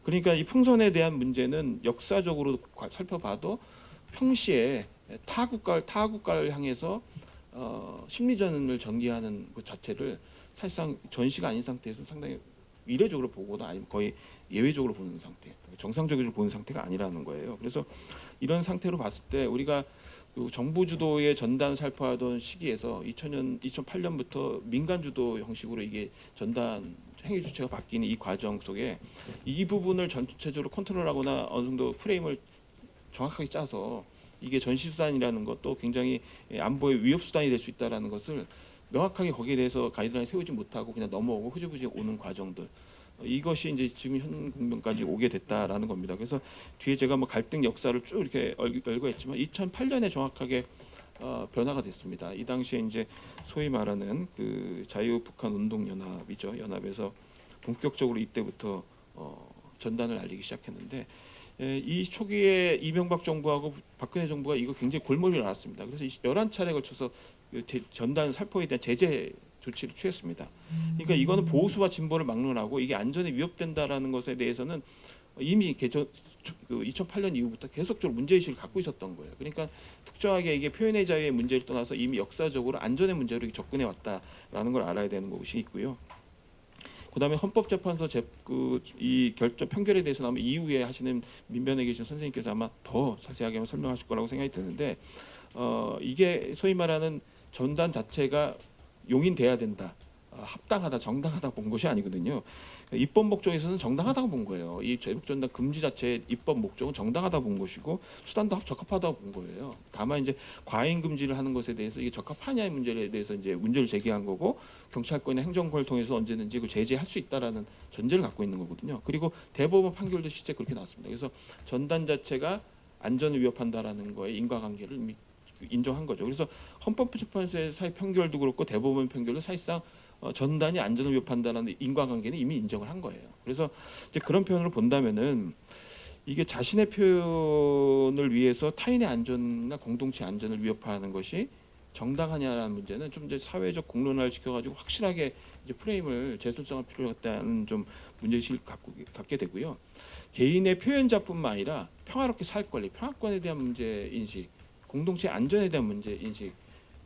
[SPEAKER 6] 그러니까 이 풍선에 대한 문제는 역사적으로 살펴봐도 평시에 타국가를 향해서 심리전을 전개하는 것 자체를 사실상 전시가 아닌 상태에서 상당히 이례적으로 보거나 아니면 거의 예외적으로 보는 상태, 정상적으로 보는 상태가 아니라는 거예요. 그래서 이런 상태로 봤을 때 우리가 그 정부 주도의 전단 살포하던 시기에서 2008년부터 민간 주도 형식으로 이게 전단 행위 주체가 바뀌는 이 과정 속에 이 부분을 전체적으로 컨트롤하거나 어느 정도 프레임을 정확하게 짜서 이게 전시 수단이라는 것도 굉장히 안보의 위협 수단이 될 수 있다라는 것을 명확하게 거기에 대해서 가이드라인 세우지 못하고 그냥 넘어오고 흐지부지 오는 과정들, 이것이 이제 지금 현 국면까지 오게 됐다라는 겁니다. 그래서 뒤에 제가 뭐 갈등 역사를 쭉 이렇게 열거했지만 2008년에 정확하게 변화가 됐습니다. 이 당시에 이제 소위 말하는 그 자유북한 운동연합이죠. 연합에서 본격적으로 이때부터 전단을 날리기 시작했는데 이 초기에 이명박 정부하고 박근혜 정부가 이거 굉장히 골머리를 놨습니다. 그래서 11차례에 걸쳐서 전단 살포에 대한 제재 조치를 취했습니다. 그러니까 이거는 보수와 진보를 막론하고 이게 안전에 위협된다라는 것에 대해서는 이미 2008년 이후부터 계속적으로 문제의식을 갖고 있었던 거예요. 그러니까 특정하게 이게 표현의 자유의 문제를 떠나서 이미 역사적으로 안전의 문제로 접근해 왔다라는 걸 알아야 되는 것이 있고요. 그다음에 헌법재판소 이 결정 판결에 대해서 아마 이후에 하시는 민변에 계신 선생님께서 아마 더 자세하게 설명하실 거라고 생각이 드는데 이게 소위 말하는 전단 자체가 용인돼야 된다, 합당하다, 정당하다 본 것이 아니거든요. 입법 목적에서는 정당하다고 본 거예요. 이 대북전단 금지 자체의 입법 목적은 정당하다고 본 것이고 수단도 적합하다고 본 거예요. 다만 이제 과잉 금지를 하는 것에 대해서 이게 적합하냐의 문제에 대해서 이제 문제를 제기한 거고 경찰권이나 행정권을 통해서 언제든지 그 제재할 수 있다라는 전제를 갖고 있는 거거든요. 그리고 대법원 판결도 실제 그렇게 나왔습니다. 그래서 전단 자체가 안전을 위협한다라는 거에 인과관계를 이미 인정한 거죠. 그래서 헌법재판소의 사회 판결도 그렇고 대법원 판결도 사실상 전단이 안전을 위협한다는 인과관계는 이미 인정을 한 거예요. 그래서 이제 그런 표현으로 본다면은 이게 자신의 표현을 위해서 타인의 안전이나 공동체 안전을 위협하는 것이 정당하냐라는 문제는 좀 이제 사회적 공론화를 시켜가지고 확실하게 이제 프레임을 재설정할 필요가 있다는 좀 문제의식을 갖게 되고요. 개인의 표현자뿐만 아니라 평화롭게 살 권리, 평화권에 대한 문제 인식, 공동체 안전에 대한 문제 인식,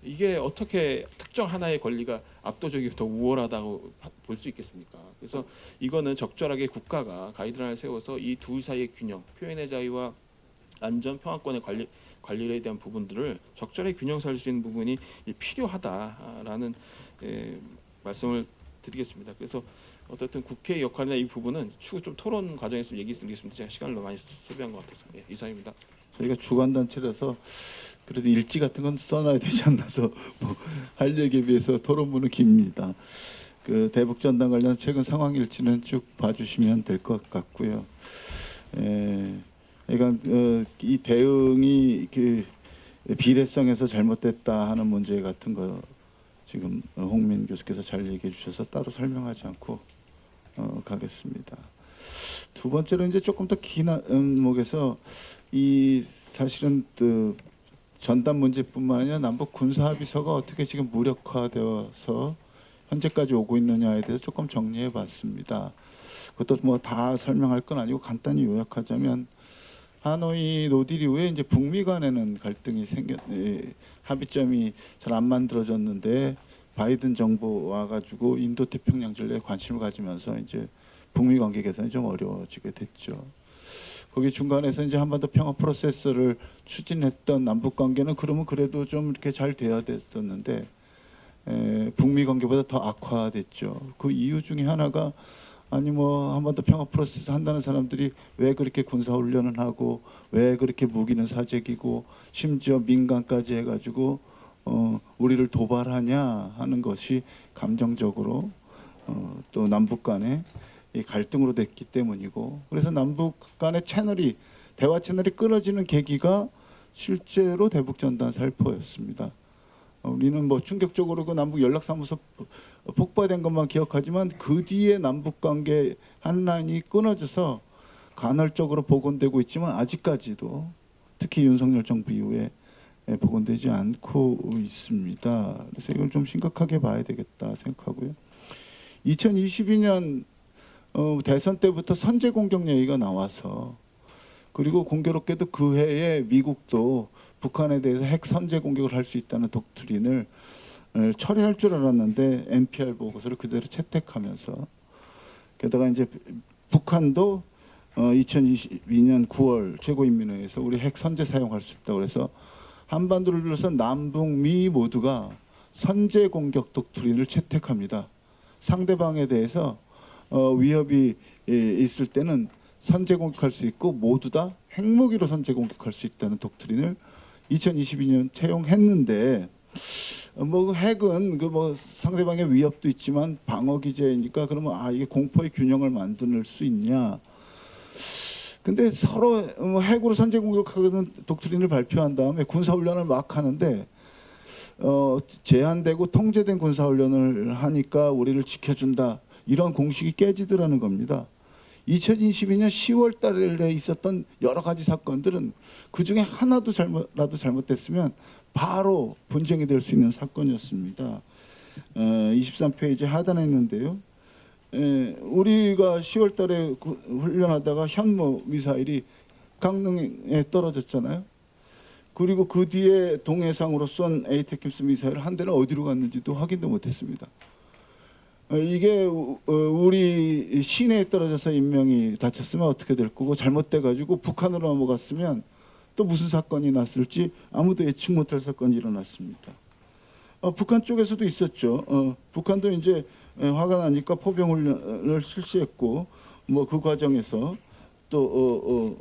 [SPEAKER 6] 이게 어떻게 특정 하나의 권리가 압도적이고 더 우월하다고 볼 수 있겠습니까? 그래서 이거는 적절하게 국가가 가이드라인을 세워서 이 둘 사이의 균형, 표현의 자유와 안전, 평화권의 관리에 대한 부분들을 적절하게 균형 살릴 수 있는 부분이 필요하다라는 말씀을 드리겠습니다. 그래서 어떻든 국회의 역할이나 이 부분은 추후 좀 토론 과정에서 얘기 드리겠습니다. 제가 시간을 너무 많이 소비한 것 같아서 이상입니다.
[SPEAKER 7] 저희가 주관단체라서 그래도 일지 같은 건 써놔야 되지 않나서 할 얘기에 비해서 토론문은 깁니다. 그 대북전단 관련 최근 상황 일지는 쭉 봐주시면 될 것 같고요. 그러니까 이 대응이 그 비례성에서 잘못됐다 하는 문제 같은 거 지금 홍민 교수께서 잘 얘기해 주셔서 따로 설명하지 않고 가겠습니다. 두 번째로 이제 조금 더 긴 목에서 이 사실은 그 전단 문제뿐만 아니라 남북 군사 합의서가 어떻게 지금 무력화되어서 현재까지 오고 있느냐에 대해서 조금 정리해 봤습니다. 그것도 뭐 다 설명할 건 아니고 간단히 요약하자면 하노이 노딜 이후에 이제 북미 간에는 갈등이 합의점이 잘 안 만들어졌는데 바이든 정부 와가지고 인도 태평양 전략에 관심을 가지면서 이제 북미 관계 개선이 좀 어려워지게 됐죠. 거기 중간에서 이제 한반도 평화 프로세스를 추진했던 남북 관계는 그러면 그래도 좀 이렇게 잘 돼야 됐었는데 북미 관계보다 더 악화됐죠. 그 이유 중에 하나가 아니 뭐 한반도 평화 프로세스 한다는 사람들이 왜 그렇게 군사 훈련을 하고 왜 그렇게 무기는 사재기고 심지어 민간까지 해가지고 우리를 도발하냐 하는 것이 감정적으로 또 남북 간의 이 갈등으로 됐기 때문이고, 그래서 남북 간의 대화 채널이 끊어지는 계기가 실제로 대북전단 살포였습니다. 우리는 뭐 충격적으로 그 남북 연락사무소 폭파된 것만 기억하지만 그 뒤에 남북 관계 한 라인이 끊어져서 간헐적으로 복원되고 있지만 아직까지도 특히 윤석열 정부 이후에 복원되지 않고 있습니다. 그래서 이걸 좀 심각하게 봐야 되겠다 생각하고요. 2022년 대선 때부터 선제 공격 얘기가 나와서, 그리고 공교롭게도 그 해에 미국도 북한에 대해서 핵 선제 공격을 할 수 있다는 독트린을 처리할 줄 알았는데 NPR 보고서를 그대로 채택하면서, 게다가 이제 북한도 2022년 9월 최고인민회에서 우리 핵 선제 사용할 수 있다고 그래서 한반도를 둘러싼 남북미 모두가 선제 공격 독트린을 채택합니다. 상대방에 대해서 위협이 있을 때는 선제 공격할 수 있고 모두 다 핵무기로 선제 공격할 수 있다는 독트린을 2022년 채용했는데, 뭐 핵은 그 뭐 상대방의 위협도 있지만 방어 기제이니까 그러면 이게 공포의 균형을 만들 수 있냐? 근데 서로 핵으로 선제 공격하는 독트린을 발표한 다음에 군사훈련을 막 하는데 제한되고 통제된 군사훈련을 하니까 우리를 지켜준다, 이런 공식이 깨지더라는 겁니다. 2022년 10월 달에 있었던 여러 가지 사건들은 그중에 하나도 잘못됐으면 바로 분쟁이 될 수 있는 사건이었습니다. 23페이지 하단에 있는데요. 우리가 10월 달에 훈련하다가 현무 미사일이 강릉에 떨어졌잖아요. 그리고 그 뒤에 동해상으로 쏜 에이테킴스 미사일 한 대는 어디로 갔는지도 확인도 못했습니다. 이게 우리 시내에 떨어져서 인명이 다쳤으면 어떻게 될 거고, 잘못돼가지고 북한으로 넘어갔으면 또 무슨 사건이 났을지 아무도 예측 못할 사건이 일어났습니다. 북한 쪽에서도 있었죠. 북한도 이제 화가 나니까 포병 훈련을 실시했고, 뭐 그 과정에서 또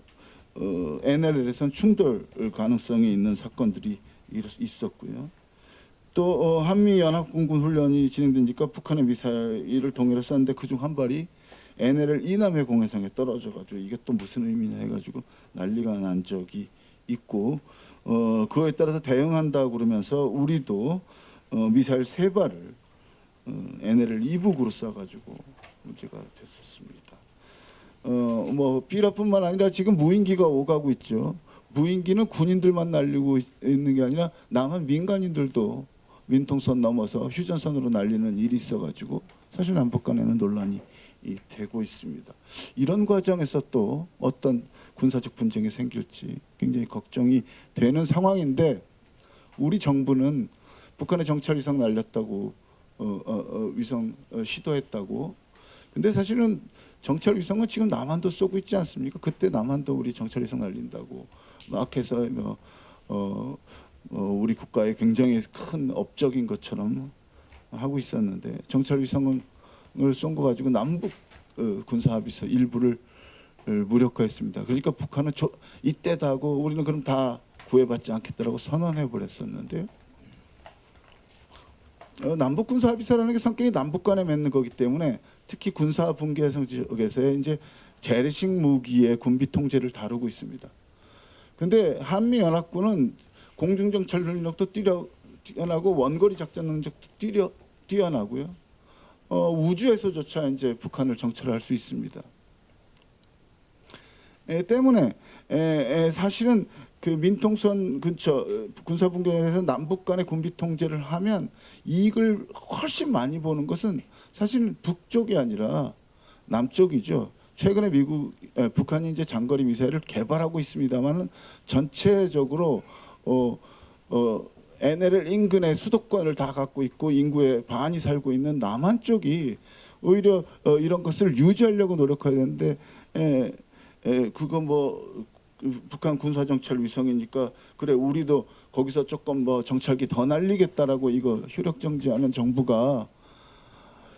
[SPEAKER 7] NLL에선 충돌 가능성이 있는 사건들이 있었고요. 또 한미 연합공군 훈련이 진행되니까 북한의 미사일을 동해로 쐈는데 그중 한 발이 NLL 이남해 공해상에 떨어져가지고 이게 또 무슨 의미냐 해가지고 난리가 난 적이 있고, 그거에 따라서 대응한다 그러면서 우리도 미사일 3발을 NLL 이북으로 쏴가지고 문제가 됐었습니다. 뭐 비라뿐만 아니라 지금 무인기가 오가고 있죠. 무인기는 군인들만 날리고 있는 게 아니라 남한 민간인들도 민통선 넘어서 휴전선으로 날리는 일이 있어가지고 사실 남북 간에는 논란이 되고 있습니다. 이런 과정에서 또 어떤 군사적 분쟁이 생길지 굉장히 걱정이 되는 상황인데, 우리 정부는 북한의 정찰 위성 날렸다고 위성 시도했다고. 근데 사실은 정찰 위성은 지금 남한도 쏘고 있지 않습니까? 그때 남한도 우리 정찰 위성 날린다고 막 해서 우리 국가의 굉장히 큰 업적인 것처럼 하고 있었는데, 정찰 위성을 쏜 거 가지고 남북 군사 합의서 일부를 무력화했습니다. 그러니까 북한은 이때다 하고 우리는 그럼 다 구애받지 않겠다라고 선언해 버렸었는데요. 남북 군사 합의서라는 게 성격이 남북 간에 맺는 거기 때문에 특히 군사 분계 성지역에서의 이제 재래식 무기의 군비 통제를 다루고 있습니다. 근데 한미 연합군은 공중 정찰 능력도 뛰어나고 원거리 작전 능력도 뛰어나고요. 우주에서조차 이제 북한을 정찰할 수 있습니다. 때문에 사실은 그 민통선 근처 군사 분계에서 남북 간의 군비 통제를 하면 이익을 훨씬 많이 보는 것은 사실 북쪽이 아니라 남쪽이죠. 최근에 북한이 이제 장거리 미사일을 개발하고 있습니다만은 전체적으로 NLL 인근의 수도권을 다 갖고 있고 인구의 반이 살고 있는 남한 쪽이 오히려 이런 것을 유지하려고 노력해야 되는데, 그거 뭐 북한 군사 정찰 위성이니까 그래 우리도 거기서 조금 뭐 정찰기 더 날리겠다라고 이거 효력 정지하는 정부가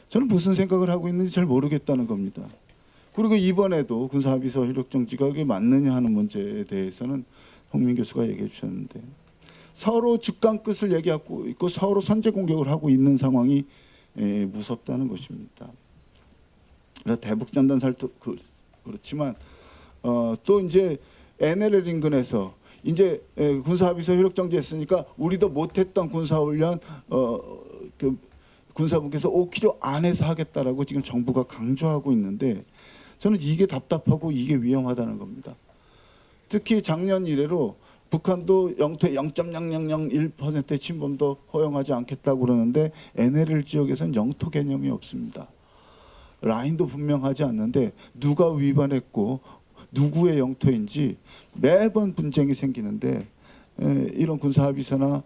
[SPEAKER 7] 저는 무슨 생각을 하고 있는지 잘 모르겠다는 겁니다. 그리고 이번에도 군사 합의서 효력 정지가 그게 맞느냐 하는 문제에 대해서는 홍민 교수가 얘기해 주셨는데, 서로 직간 끝을 얘기하고 있고 서로 선제 공격을 하고 있는 상황이 무섭다는 것입니다. 그래서 대북전단 살도 그렇지만 또 이제 NLL 인근에서 이제 군사합의서 효력정지했으니까 우리도 못했던 군사훈련 그 군사분께서 5km 안에서 하겠다라고 지금 정부가 강조하고 있는데 저는 이게 답답하고 이게 위험하다는 겁니다. 특히 작년 이래로 북한도 영토의 0.0001%의 침범도 허용하지 않겠다고 그러는데 NLL 지역에서는 영토 개념이 없습니다. 라인도 분명하지 않는데 누가 위반했고 누구의 영토인지 매번 분쟁이 생기는데 이런 군사합의서나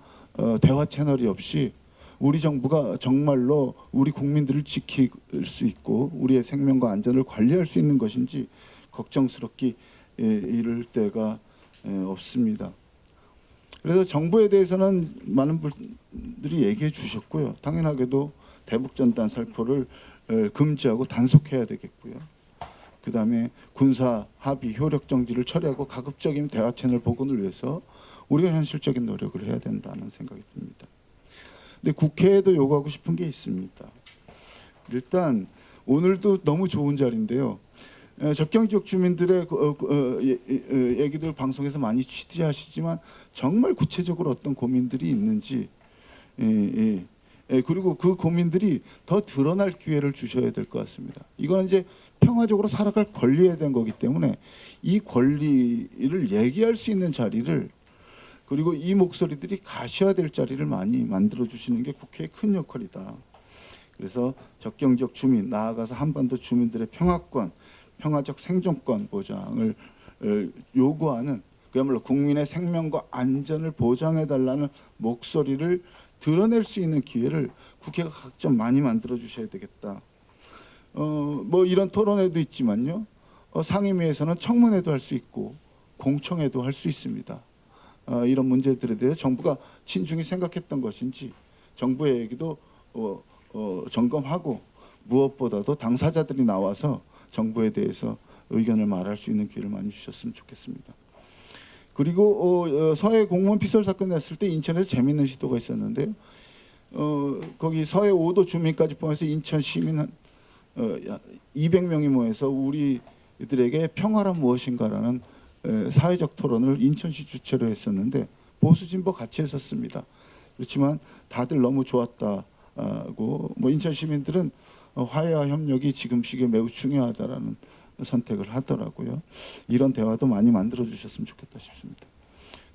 [SPEAKER 7] 대화 채널이 없이 우리 정부가 정말로 우리 국민들을 지킬 수 있고 우리의 생명과 안전을 관리할 수 있는 것인지 걱정스럽게 이럴 때가 없습니다. 그래서 정부에 대해서는 많은 분들이 얘기해 주셨고요. 당연하게도 대북전단 살포를 금지하고 단속해야 되겠고요. 그 다음에 군사 합의 효력 정지를 처리하고 가급적인 대화 채널 복원을 위해서 우리가 현실적인 노력을 해야 된다는 생각이 듭니다. 근데 국회에도 요구하고 싶은 게 있습니다. 일단 오늘도 너무 좋은 자리인데요. 접경 지역 주민들의 얘기들 방송에서 많이 취재하시지만 정말 구체적으로 어떤 고민들이 있는지 그리고 그 고민들이 더 드러날 기회를 주셔야 될 것 같습니다. 이건 이제 평화적으로 살아갈 권리에 대한 거기 때문에 이 권리를 얘기할 수 있는 자리를 그리고 이 목소리들이 가셔야 될 자리를 많이 만들어 주시는 게 국회의 큰 역할이다. 그래서 접경 지역 주민 나아가서 한반도 주민들의 평화권, 평화적 생존권 보장을 요구하는 그야말로 국민의 생명과 안전을 보장해달라는 목소리를 드러낼 수 있는 기회를 국회가 각점 많이 만들어 주셔야 되겠다. 뭐 이런 토론회도 있지만요. 상임위에서는 청문회도 할 수 있고 공청회도 할 수 있습니다. 이런 문제들에 대해 정부가 신중히 생각했던 것인지 정부의 얘기도 점검하고 무엇보다도 당사자들이 나와서 정부에 대해서 의견을 말할 수 있는 기회를 많이 주셨으면 좋겠습니다. 그리고 서해 공무원 피살 사건 났을 때 인천에서 재미있는 시도가 있었는데요. 거기 서해 5도 주민까지 포함해서 인천 시민 한 200명이 모여서 우리들에게 평화란 무엇인가라는 사회적 토론을 인천시 주최로 했었는데 보수 진보 같이 했었습니다. 그렇지만 다들 너무 좋았다고 뭐 인천 시민들은 화해와 협력이 지금 시기에 매우 중요하다라는 선택을 하더라고요. 이런 대화도 많이 만들어 주셨으면 좋겠다 싶습니다.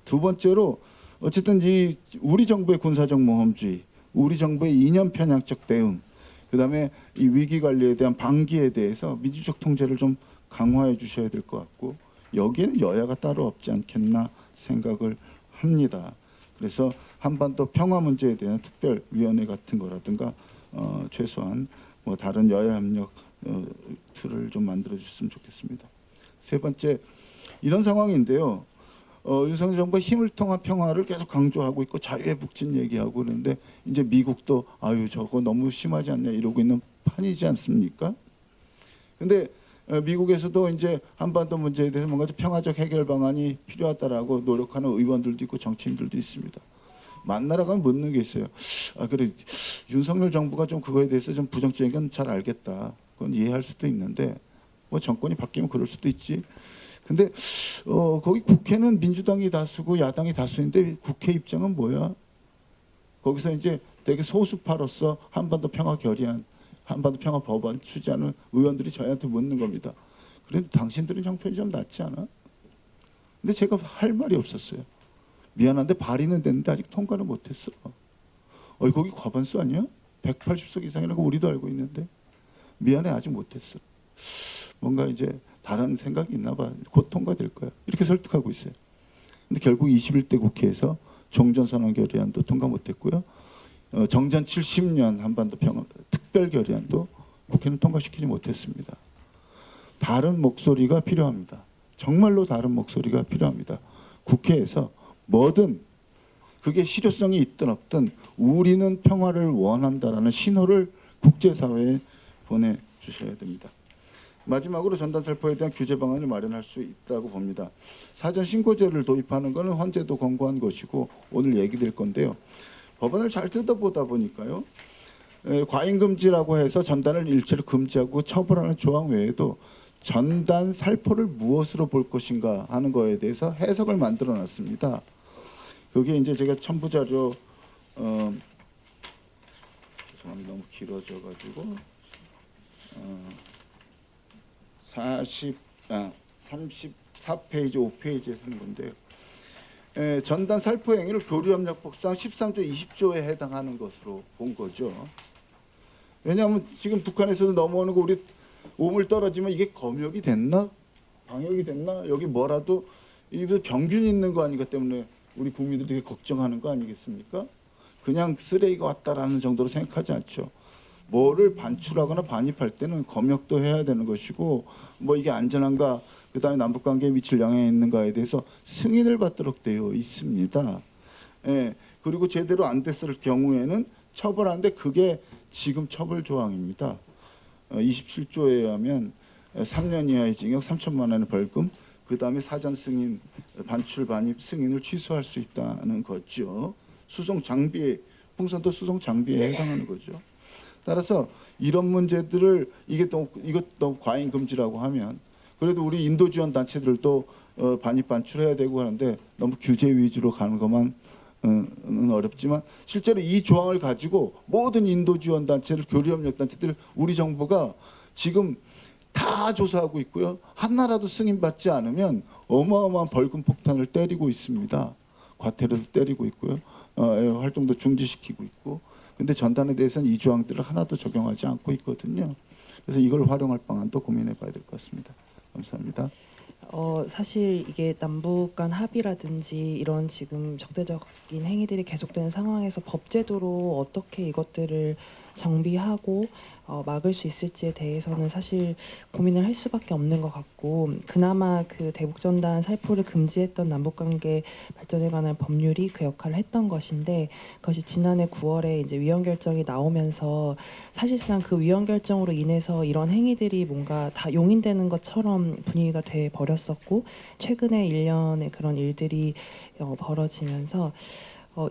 [SPEAKER 7] 두 번째로 어쨌든 이 우리 정부의 군사적 모험주의, 우리 정부의 이념 편향적 대응, 그다음에 이 위기 관리에 대한 방기에 대해서 민주적 통제를 좀 강화해 주셔야 될 것 같고 여기에는 여야가 따로 없지 않겠나 생각을 합니다. 그래서 한반도 평화 문제에 대한 특별위원회 같은 거라든가 최소한 뭐 다른 여야 협력 틀을 좀 만들어 주셨으면 좋겠습니다. 세 번째 이런 상황인데요. 윤석열 정부가 힘을 통한 평화를 계속 강조하고 있고 자유의 북진 얘기하고 그러는데 이제 미국도 아유 저거 너무 심하지 않냐 이러고 있는 판이지 않습니까? 근데 미국에서도 이제 한반도 문제에 대해서 뭔가 좀 평화적 해결 방안이 필요하다라고 노력하는 의원들도 있고 정치인들도 있습니다. 만나러 가면 묻는 게 있어요. 아 그래 윤석열 정부가 좀 그거에 대해서 좀 부정적인 건 잘 알겠다. 그건 이해할 수도 있는데 뭐 정권이 바뀌면 그럴 수도 있지. 근데 거기 국회는 민주당이 다수고 야당이 다수인데 국회 입장은 뭐야? 거기서 이제 되게 소수파로서 한반도 평화 결의안, 한반도 평화 법안 추진하는 의원들이 저희한테 묻는 겁니다. 그런데 당신들은 형편이 좀 낫지 않아? 근데 제가 할 말이 없었어요. 미안한데 발의는 됐는데 아직 통과는 못했어. 거기 과반수 아니야? 180석 이상이라고 우리도 알고 있는데 미안해 아직 못했어. 뭔가 이제 다른 생각이 있나 봐. 곧 통과될 거야. 이렇게 설득하고 있어요. 근데 결국 21대 국회에서 종전선언 결의안도 통과 못했고요. 정전 70년 한반도 평화 특별 결의안도 국회는 통과시키지 못했습니다. 다른 목소리가 필요합니다. 정말로 다른 목소리가 필요합니다. 국회에서 뭐든 그게 실효성이 있든 없든 우리는 평화를 원한다라는 신호를 국제사회에 보내주셔야 됩니다. 마지막으로 전단 살포에 대한 규제 방안을 마련할 수 있다고 봅니다. 사전 신고제를 도입하는 것은 헌재도 권고한 것이고 오늘 얘기될 건데요. 법안을 잘 뜯어보다 보니까요. 과잉 금지라고 해서 전단을 일체로 금지하고 처벌하는 조항 외에도 전단 살포를 무엇으로 볼 것인가 하는 거에 대해서 해석을 만들어 놨습니다. 그게 이제 제가 첨부 자료 죄송합니다. 너무 길어져 가지고 34페이지 5페이지에 쓰는 건데요. 전단 살포 행위를 교류협력법상 13조 20조에 해당하는 것으로 본 거죠. 왜냐하면 지금 북한에서도 넘어오는 거 우리 오물 떨어지면 이게 검역이 됐나? 방역이 됐나? 여기 뭐라도 이거 병균 있는 거 아니기 때문에 우리 국민들이 되게 걱정하는 거 아니겠습니까? 그냥 쓰레기가 왔다라는 정도로 생각하지 않죠. 뭐를 반출하거나 반입할 때는 검역도 해야 되는 것이고 뭐 이게 안전한가 그다음에 남북관계에 미칠 영향이 있는가에 대해서 승인을 받도록 되어 있습니다. 예, 그리고 제대로 안 됐을 경우에는 처벌하는데 그게 지금 처벌 조항입니다. 27조에 의하면 3년 이하의 징역 3천만 원의 벌금 그다음에 사전 승인 반출 반입 승인을 취소할 수 있다는 거죠. 수송 장비 풍선도 수송 장비에 해당하는 거죠. 따라서 이런 문제들을 이것도 과잉 금지라고 하면 그래도 우리 인도 지원 단체들도 반입 반출해야 되고 하는데 너무 규제 위주로 가는 것만 어렵지만 실제로 이 조항을 가지고 모든 인도 지원 단체를 교류협력 단체들 우리 정부가 지금 다 조사하고 있고요. 하나라도 승인받지 않으면 어마어마한 벌금 폭탄을 때리고 있습니다. 과태료도 때리고 있고요. 활동도 중지시키고 있고. 근데 전단에 대해서는 이 조항들을 하나도 적용하지 않고 있거든요. 그래서 이걸 활용할 방안도 고민해 봐야 될 것 같습니다. 감사합니다.
[SPEAKER 8] 사실 이게 남북 간 합의라든지 이런 지금 적대적인 행위들이 계속되는 상황에서 법제도로 어떻게 이것들을 정비하고 막을 수 있을지에 대해서는 사실 고민을 할 수밖에 없는 것 같고 그나마 그 대북전단 살포를 금지했던 남북관계 발전에 관한 법률이 그 역할을 했던 것인데 그것이 지난해 9월에 이제 위헌 결정이 나오면서 사실상 그 위헌 결정으로 인해서 이런 행위들이 뭔가 다 용인되는 것처럼 분위기가 돼 버렸었고 최근에 일련의 그런 일들이 벌어지면서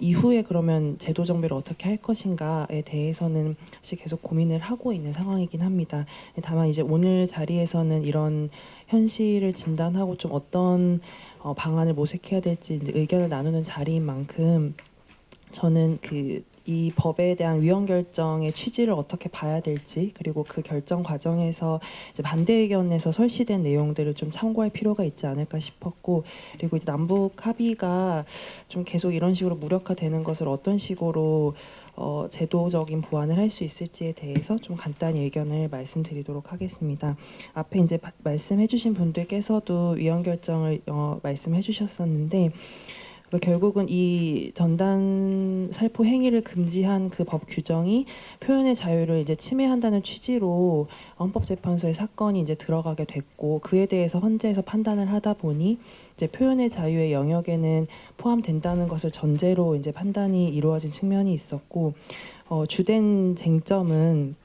[SPEAKER 8] 이후에 그러면 제도 정비를 어떻게 할 것인가에 대해서는 사실 계속 고민을 하고 있는 상황이긴 합니다. 다만 이제 오늘 자리에서는 이런 현실을 진단하고 좀 어떤 방안을 모색해야 될지 이제 의견을 나누는 자리인 만큼 저는 이 법에 대한 위헌 결정의 취지를 어떻게 봐야 될지 그리고 그 결정 과정에서 이제 반대 의견에서 설치된 내용들을 좀 참고할 필요가 있지 않을까 싶었고 그리고 이제 남북 합의가 좀 계속 이런 식으로 무력화되는 것을 어떤 식으로 제도적인 보완을 할 수 있을지에 대해서 좀 간단히 의견을 말씀드리도록 하겠습니다. 앞에 이제 말씀해주신 분들께서도 위헌 결정을 말씀해주셨었는데. 결국은 이 전단 살포 행위를 금지한 그 법 규정이 표현의 자유를 이제 침해한다는 취지로 헌법재판소에 사건이 이제 들어가게 됐고 그에 대해서 헌재에서 판단을 하다 보니 이제 표현의 자유의 영역에는 포함된다는 것을 전제로 이제 판단이 이루어진 측면이 있었고 주된 쟁점은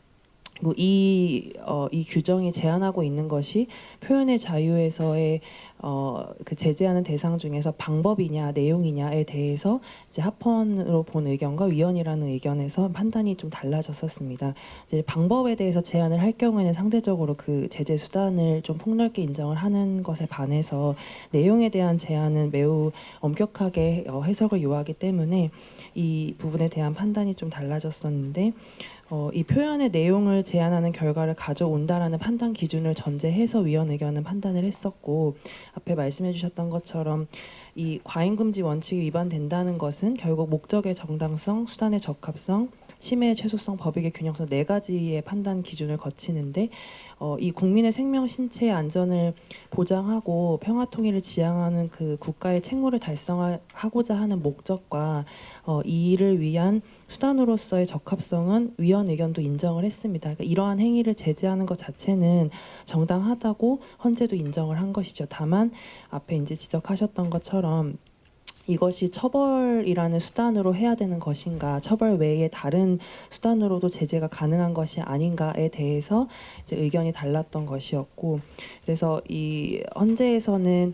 [SPEAKER 8] 이 규정이 제한하고 있는 것이 표현의 자유에서의 그 제재하는 대상 중에서 방법이냐 내용이냐에 대해서 이제 합헌으로 본 의견과 위헌이라는 의견에서 판단이 좀 달라졌었습니다. 이제 방법에 대해서 제한을 할 경우에는 상대적으로 그 제재 수단을 좀 폭넓게 인정을 하는 것에 반해서 내용에 대한 제한은 매우 엄격하게 해석을 요하기 때문에 이 부분에 대한 판단이 좀 달라졌었는데 이 표현의 내용을 제한하는 결과를 가져온다라는 판단 기준을 전제해서 위헌 의견은 판단을 했었고 앞에 말씀해 주셨던 것처럼 이 과잉금지 원칙이 위반된다는 것은 결국 목적의 정당성, 수단의 적합성, 침해의 최소성, 법익의 균형성 네 가지의 판단 기준을 거치는데 이 국민의 생명, 신체의 안전을 보장하고 평화 통일을 지향하는 그 국가의 책무를 달성하고자 하는 목적과 이를 위한 수단으로서의 적합성은 위헌 의견도 인정을 했습니다. 그러니까 이러한 행위를 제재하는 것 자체는 정당하다고 헌재도 인정을 한 것이죠. 다만 앞에 이제 지적하셨던 것처럼 이것이 처벌이라는 수단으로 해야 되는 것인가, 처벌 외에 다른 수단으로도 제재가 가능한 것이 아닌가에 대해서 이제 의견이 달랐던 것이었고, 그래서 이 헌재에서는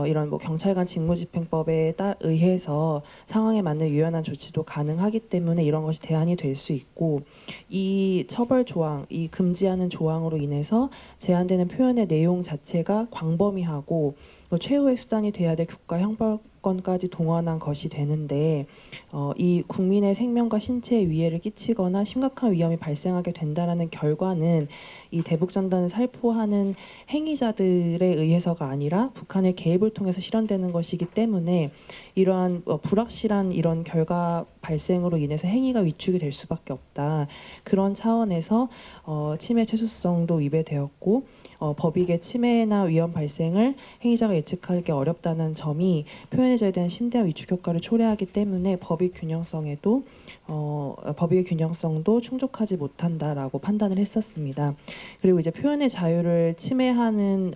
[SPEAKER 8] 이런 뭐 경찰관 직무집행법에 의해서 상황에 맞는 유연한 조치도 가능하기 때문에 이런 것이 대안이 될 수 있고, 이 처벌 조항, 이 금지하는 조항으로 인해서 제한되는 표현의 내용 자체가 광범위하고 최후의 수단이 돼야 될 국가 형벌권까지 동원한 것이 되는데, 이 국민의 생명과 신체에 위해를 끼치거나 심각한 위험이 발생하게 된다라는 결과는 이 대북전단을 살포하는 행위자들에 의해서가 아니라 북한의 개입을 통해서 실현되는 것이기 때문에 이러한 불확실한 이런 결과 발생으로 인해서 행위가 위축이 될 수밖에 없다. 그런 차원에서 침해 최소성도 위배되었고, 법익의 침해나 위험 발생을 행위자가 예측하기 어렵다는 점이 표현의 자유에 대한 심대한 위축 효과를 초래하기 때문에 법익의 균형성도 충족하지 못한다라고 판단을 했었습니다. 그리고 이제 표현의 자유를 침해하는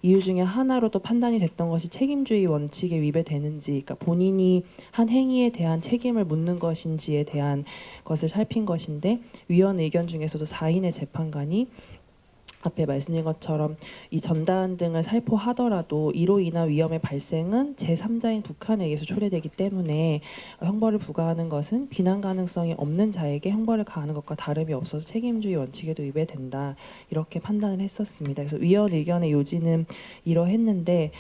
[SPEAKER 8] 이유 중에 하나로 또 판단이 됐던 것이 책임주의 원칙에 위배되는지, 그러니까 본인이 한 행위에 대한 책임을 묻는 것인지에 대한 것을 살핀 것인데, 위원 의견 중에서도 4인의 재판관이 앞에 말씀드린 것처럼 이 전단 등을 살포하더라도 이로 인한 위험의 발생은 제3자인 북한에 의해서 초래되기 때문에 형벌을 부과하는 것은 비난 가능성이 없는 자에게 형벌을 가하는 것과 다름이 없어서 책임주의 원칙에도 위배된다, 이렇게 판단을 했었습니다. 그래서 위원 의견의 요지는 이러했는데,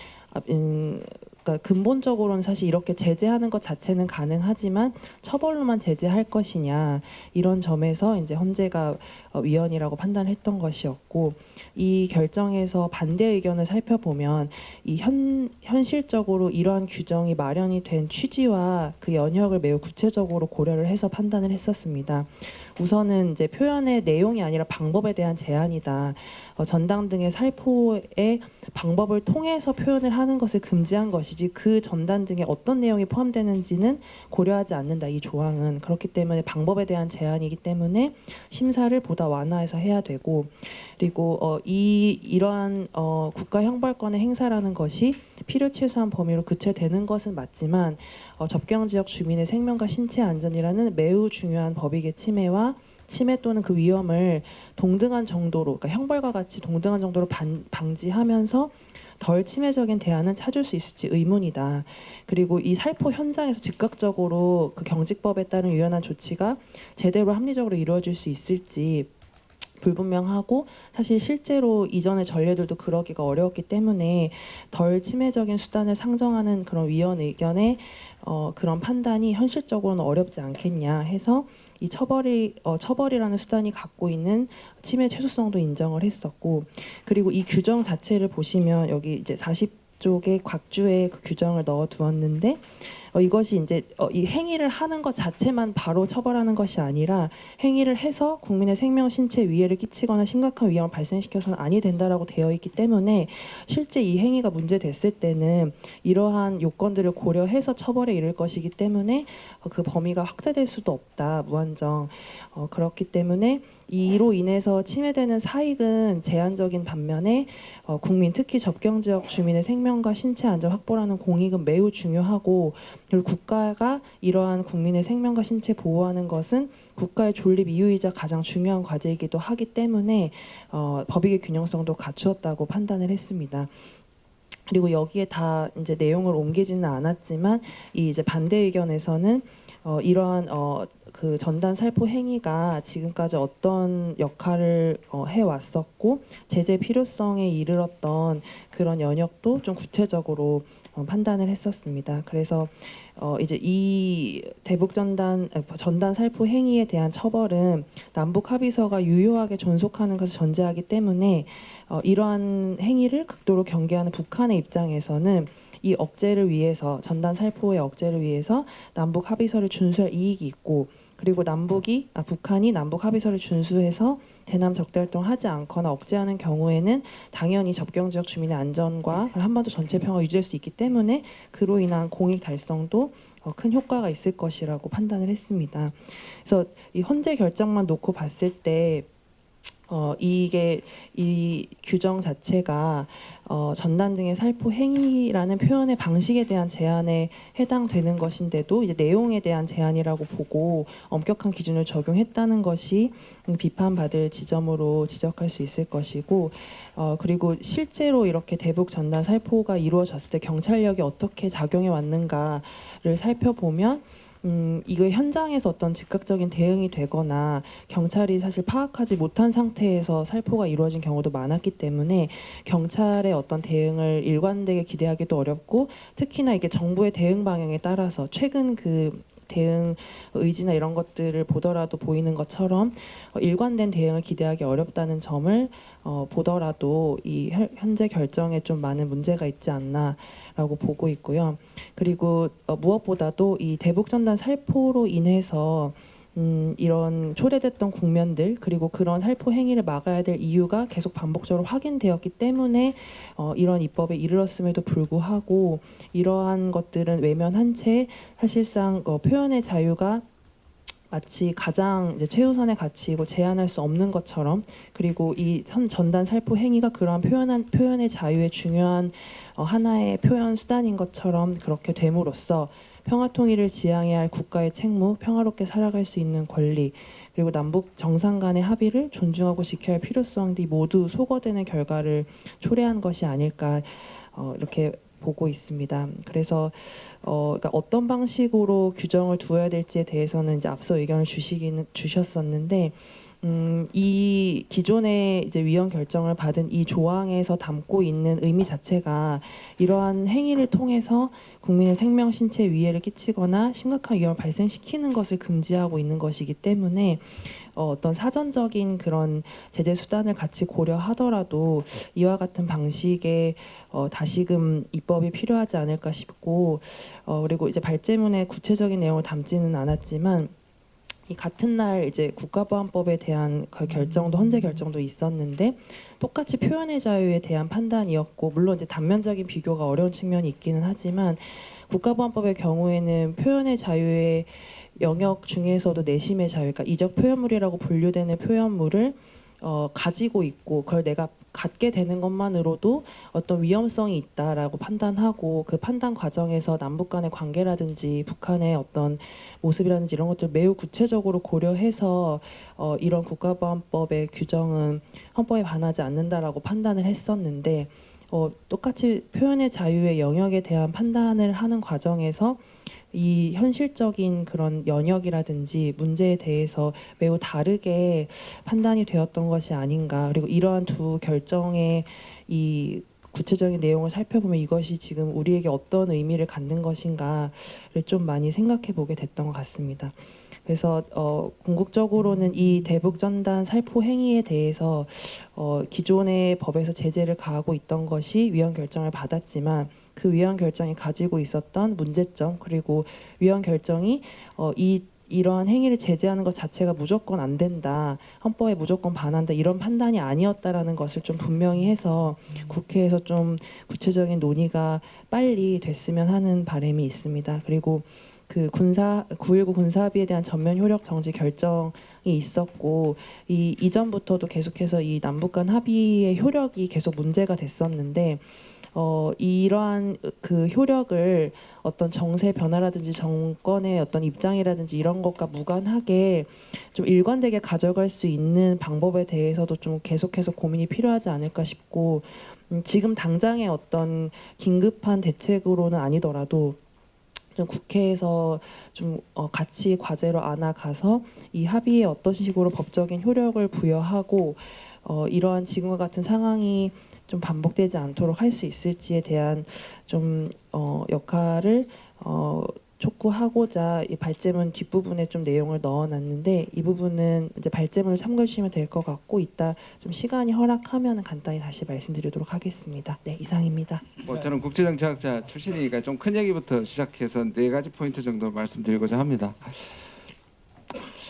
[SPEAKER 8] 그러니까 근본적으로는 사실 이렇게 제재하는 것 자체는 가능하지만 처벌로만 제재할 것이냐, 이런 점에서 이제 헌재가 위헌이라고 판단했던 것이었고, 이 결정에서 반대 의견을 살펴보면 이 현실적으로 이러한 규정이 마련이 된 취지와 그 연혁을 매우 구체적으로 고려를 해서 판단을 했었습니다. 우선은 이제 표현의 내용이 아니라 방법에 대한 제한이다. 전당 등의 살포의 방법을 통해서 표현을 하는 것을 금지한 것이지 그 전단 등에 어떤 내용이 포함되는지는 고려하지 않는다, 이 조항은. 그렇기 때문에 방법에 대한 제한이기 때문에 심사를 보다 완화해서 해야 되고, 그리고 이러한 국가 형벌권의 행사라는 것이 필요 최소한 범위로 그쳐되는 것은 맞지만 접경 지역 주민의 생명과 신체 안전이라는 매우 중요한 법익의 침해 또는 그 위험을 동등한 정도로, 그러니까 형벌과 같이 동등한 정도로 방지하면서 덜 침해적인 대안은 찾을 수 있을지 의문이다. 그리고 이 살포 현장에서 즉각적으로 그 경직법에 따른 유연한 조치가 제대로 합리적으로 이루어질 수 있을지 불분명하고, 사실 실제로 이전의 전례들도 그러기가 어려웠기 때문에 덜 침해적인 수단을 상정하는 그런 위원 의견의 그런 판단이 현실적으로는 어렵지 않겠냐 해서 이 처벌이라는 수단이 갖고 있는 침해 최소성도 인정을 했었고, 그리고 이 규정 자체를 보시면 여기 이제 40쪽의 곽주에 그 규정을 넣어 두었는데, 이것이 이제 이 행위를 하는 것 자체만 바로 처벌하는 것이 아니라 행위를 해서 국민의 생명, 신체에 위해를 끼치거나 심각한 위험을 발생시켜서는 아니 된다라고 되어 있기 때문에 실제 이 행위가 문제됐을 때는 이러한 요건들을 고려해서 처벌에 이를 것이기 때문에 그 범위가 확대될 수도 없다, 무한정. 그렇기 때문에 이로 인해서 침해되는 사익은 제한적인 반면에 국민, 특히 접경지역 주민의 생명과 신체 안전 확보라는 공익은 매우 중요하고, 그리고 국가가 이러한 국민의 생명과 신체 보호하는 것은 국가의 존립 이유이자 가장 중요한 과제이기도 하기 때문에 법익의 균형성도 갖추었다고 판단을 했습니다. 그리고 여기에 다 이제 내용을 옮기지는 않았지만 이 이제 반대 의견에서는 이러한 그 전단 살포 행위가 지금까지 어떤 역할을 해왔었고 제재 필요성에 이르렀던 그런 연역도 좀 구체적으로 판단을 했었습니다. 그래서 이제 이 전단 살포 행위에 대한 처벌은 남북 합의서가 유효하게 존속하는 것을 전제하기 때문에 이러한 행위를 극도로 경계하는 북한의 입장에서는 이 억제를 위해서, 전단 살포의 억제를 위해서 남북 합의서를 준수할 이익이 있고, 그리고 북한이 남북 합의서를 준수해서 대남 적대 활동을 하지 않거나 억제하는 경우에는 당연히 접경 지역 주민의 안전과 한반도 전체 평화가 유지될 수 있기 때문에 그로 인한 공익 달성도 큰 효과가 있을 것이라고 판단을 했습니다. 그래서 이 헌재 결정만 놓고 봤을 때 이 규정 자체가 전단 등의 살포 행위라는 표현의 방식에 대한 제한에 해당되는 것인데도 이제 내용에 대한 제한이라고 보고 엄격한 기준을 적용했다는 것이 비판받을 지점으로 지적할 수 있을 것이고, 그리고 실제로 이렇게 대북 전단 살포가 이루어졌을 때 경찰력이 어떻게 작용해 왔는가를 살펴보면 이거 현장에서 어떤 즉각적인 대응이 되거나 경찰이 사실 파악하지 못한 상태에서 살포가 이루어진 경우도 많았기 때문에 경찰의 어떤 대응을 일관되게 기대하기도 어렵고, 특히나 이게 정부의 대응 방향에 따라서 최근 그 대응 의지나 이런 것들을 보더라도 보이는 것처럼 일관된 대응을 기대하기 어렵다는 점을 보더라도 이 현재 결정에 좀 많은 문제가 있지 않나라고 보고 있고요. 그리고 무엇보다도 이 대북전단 살포로 인해서 이런 초래됐던 국면들, 그리고 그런 살포 행위를 막아야 될 이유가 계속 반복적으로 확인되었기 때문에 이런 입법에 이르렀음에도 불구하고 이러한 것들은 외면한 채 사실상 표현의 자유가 마치 가장 이제 최우선의 가치이고 제한할 수 없는 것처럼, 그리고 이 전단 살포 행위가 그러한 표현의 자유의 중요한 하나의 표현 수단인 것처럼 그렇게 됨으로써 평화 통일을 지향해야 할 국가의 책무, 평화롭게 살아갈 수 있는 권리, 그리고 남북 정상 간의 합의를 존중하고 지켜야 할 필요성이 모두 소거되는 결과를 초래한 것이 아닐까 이렇게 보고 있습니다. 그래서 그러니까 어떤 방식으로 규정을 두어야 될지에 대해서는 이제 앞서 의견을 주셨었는데, 이 기존의 이제 위헌 결정을 받은 이 조항에서 담고 있는 의미 자체가 이러한 행위를 통해서 국민의 생명, 신체에 위해를 끼치거나 심각한 위험을 발생시키는 것을 금지하고 있는 것이기 때문에 어떤 사전적인 그런 제재 수단을 같이 고려하더라도 이와 같은 방식의 다시금 입법이 필요하지 않을까 싶고, 그리고 이제 발제문에 구체적인 내용을 담지는 않았지만 이 같은 날 이제 국가보안법에 대한 그 결정도 헌재 결정도 있었는데 똑같이 표현의 자유에 대한 판단이었고, 물론 이제 단면적인 비교가 어려운 측면이 있기는 하지만 국가보안법의 경우에는 표현의 자유의 영역 중에서도 내심의 자유, 그러니까 이적 표현물이라고 분류되는 표현물을 가지고 있고 그걸 내가 갖게 되는 것만으로도 어떤 위험성이 있다라고 판단하고, 그 판단 과정에서 남북 간의 관계라든지 북한의 어떤 모습이라든지 이런 것들 매우 구체적으로 고려해서 이런 국가보안법의 규정은 헌법에 반하지 않는다라고 판단을 했었는데, 똑같이 표현의 자유의 영역에 대한 판단을 하는 과정에서 이 현실적인 그런 연역이라든지 문제에 대해서 매우 다르게 판단이 되었던 것이 아닌가. 그리고 이러한 두 결정의 이 구체적인 내용을 살펴보면 이것이 지금 우리에게 어떤 의미를 갖는 것인가를 좀 많이 생각해 보게 됐던 것 같습니다. 그래서 궁극적으로는 이 대북전단 살포 행위에 대해서 기존의 법에서 제재를 가하고 있던 것이 위헌 결정을 받았지만 그 위헌 결정이 가지고 있었던 문제점, 그리고 위헌 결정이 이러한 행위를 제재하는 것 자체가 무조건 안 된다, 헌법에 무조건 반한다, 이런 판단이 아니었다라는 것을 좀 분명히 해서 국회에서 좀 구체적인 논의가 빨리 됐으면 하는 바람이 있습니다. 그리고 그 9.19 군사합의에 대한 전면 효력 정지 결정이 있었고, 이전부터도 계속해서 이 남북 간 합의의 효력이 계속 문제가 됐었는데, 이러한 그 효력을 어떤 정세 변화라든지 정권의 어떤 입장이라든지 이런 것과 무관하게 좀 일관되게 가져갈 수 있는 방법에 대해서도 좀 계속해서 고민이 필요하지 않을까 싶고, 지금 당장의 어떤 긴급한 대책으로는 아니더라도 좀 국회에서 좀 같이 과제로 안아가서 이 합의에 어떤 식으로 법적인 효력을 부여하고 이러한 지금과 같은 상황이 좀 반복되지 않도록 할 수 있을지에 대한 좀 역할을 촉구하고자 이 발제문 뒷부분에 좀 내용을 넣어놨는데, 이 부분은 이제 발제문을 참고해 주시면 될 것 같고, 이따 좀 시간이 허락하면 간단히 다시 말씀드리도록 하겠습니다. 네, 이상입니다.
[SPEAKER 3] 저는 국제정치학자 출신이니까 좀 큰 얘기부터 시작해서 4가지 포인트 정도 말씀드리고자 합니다.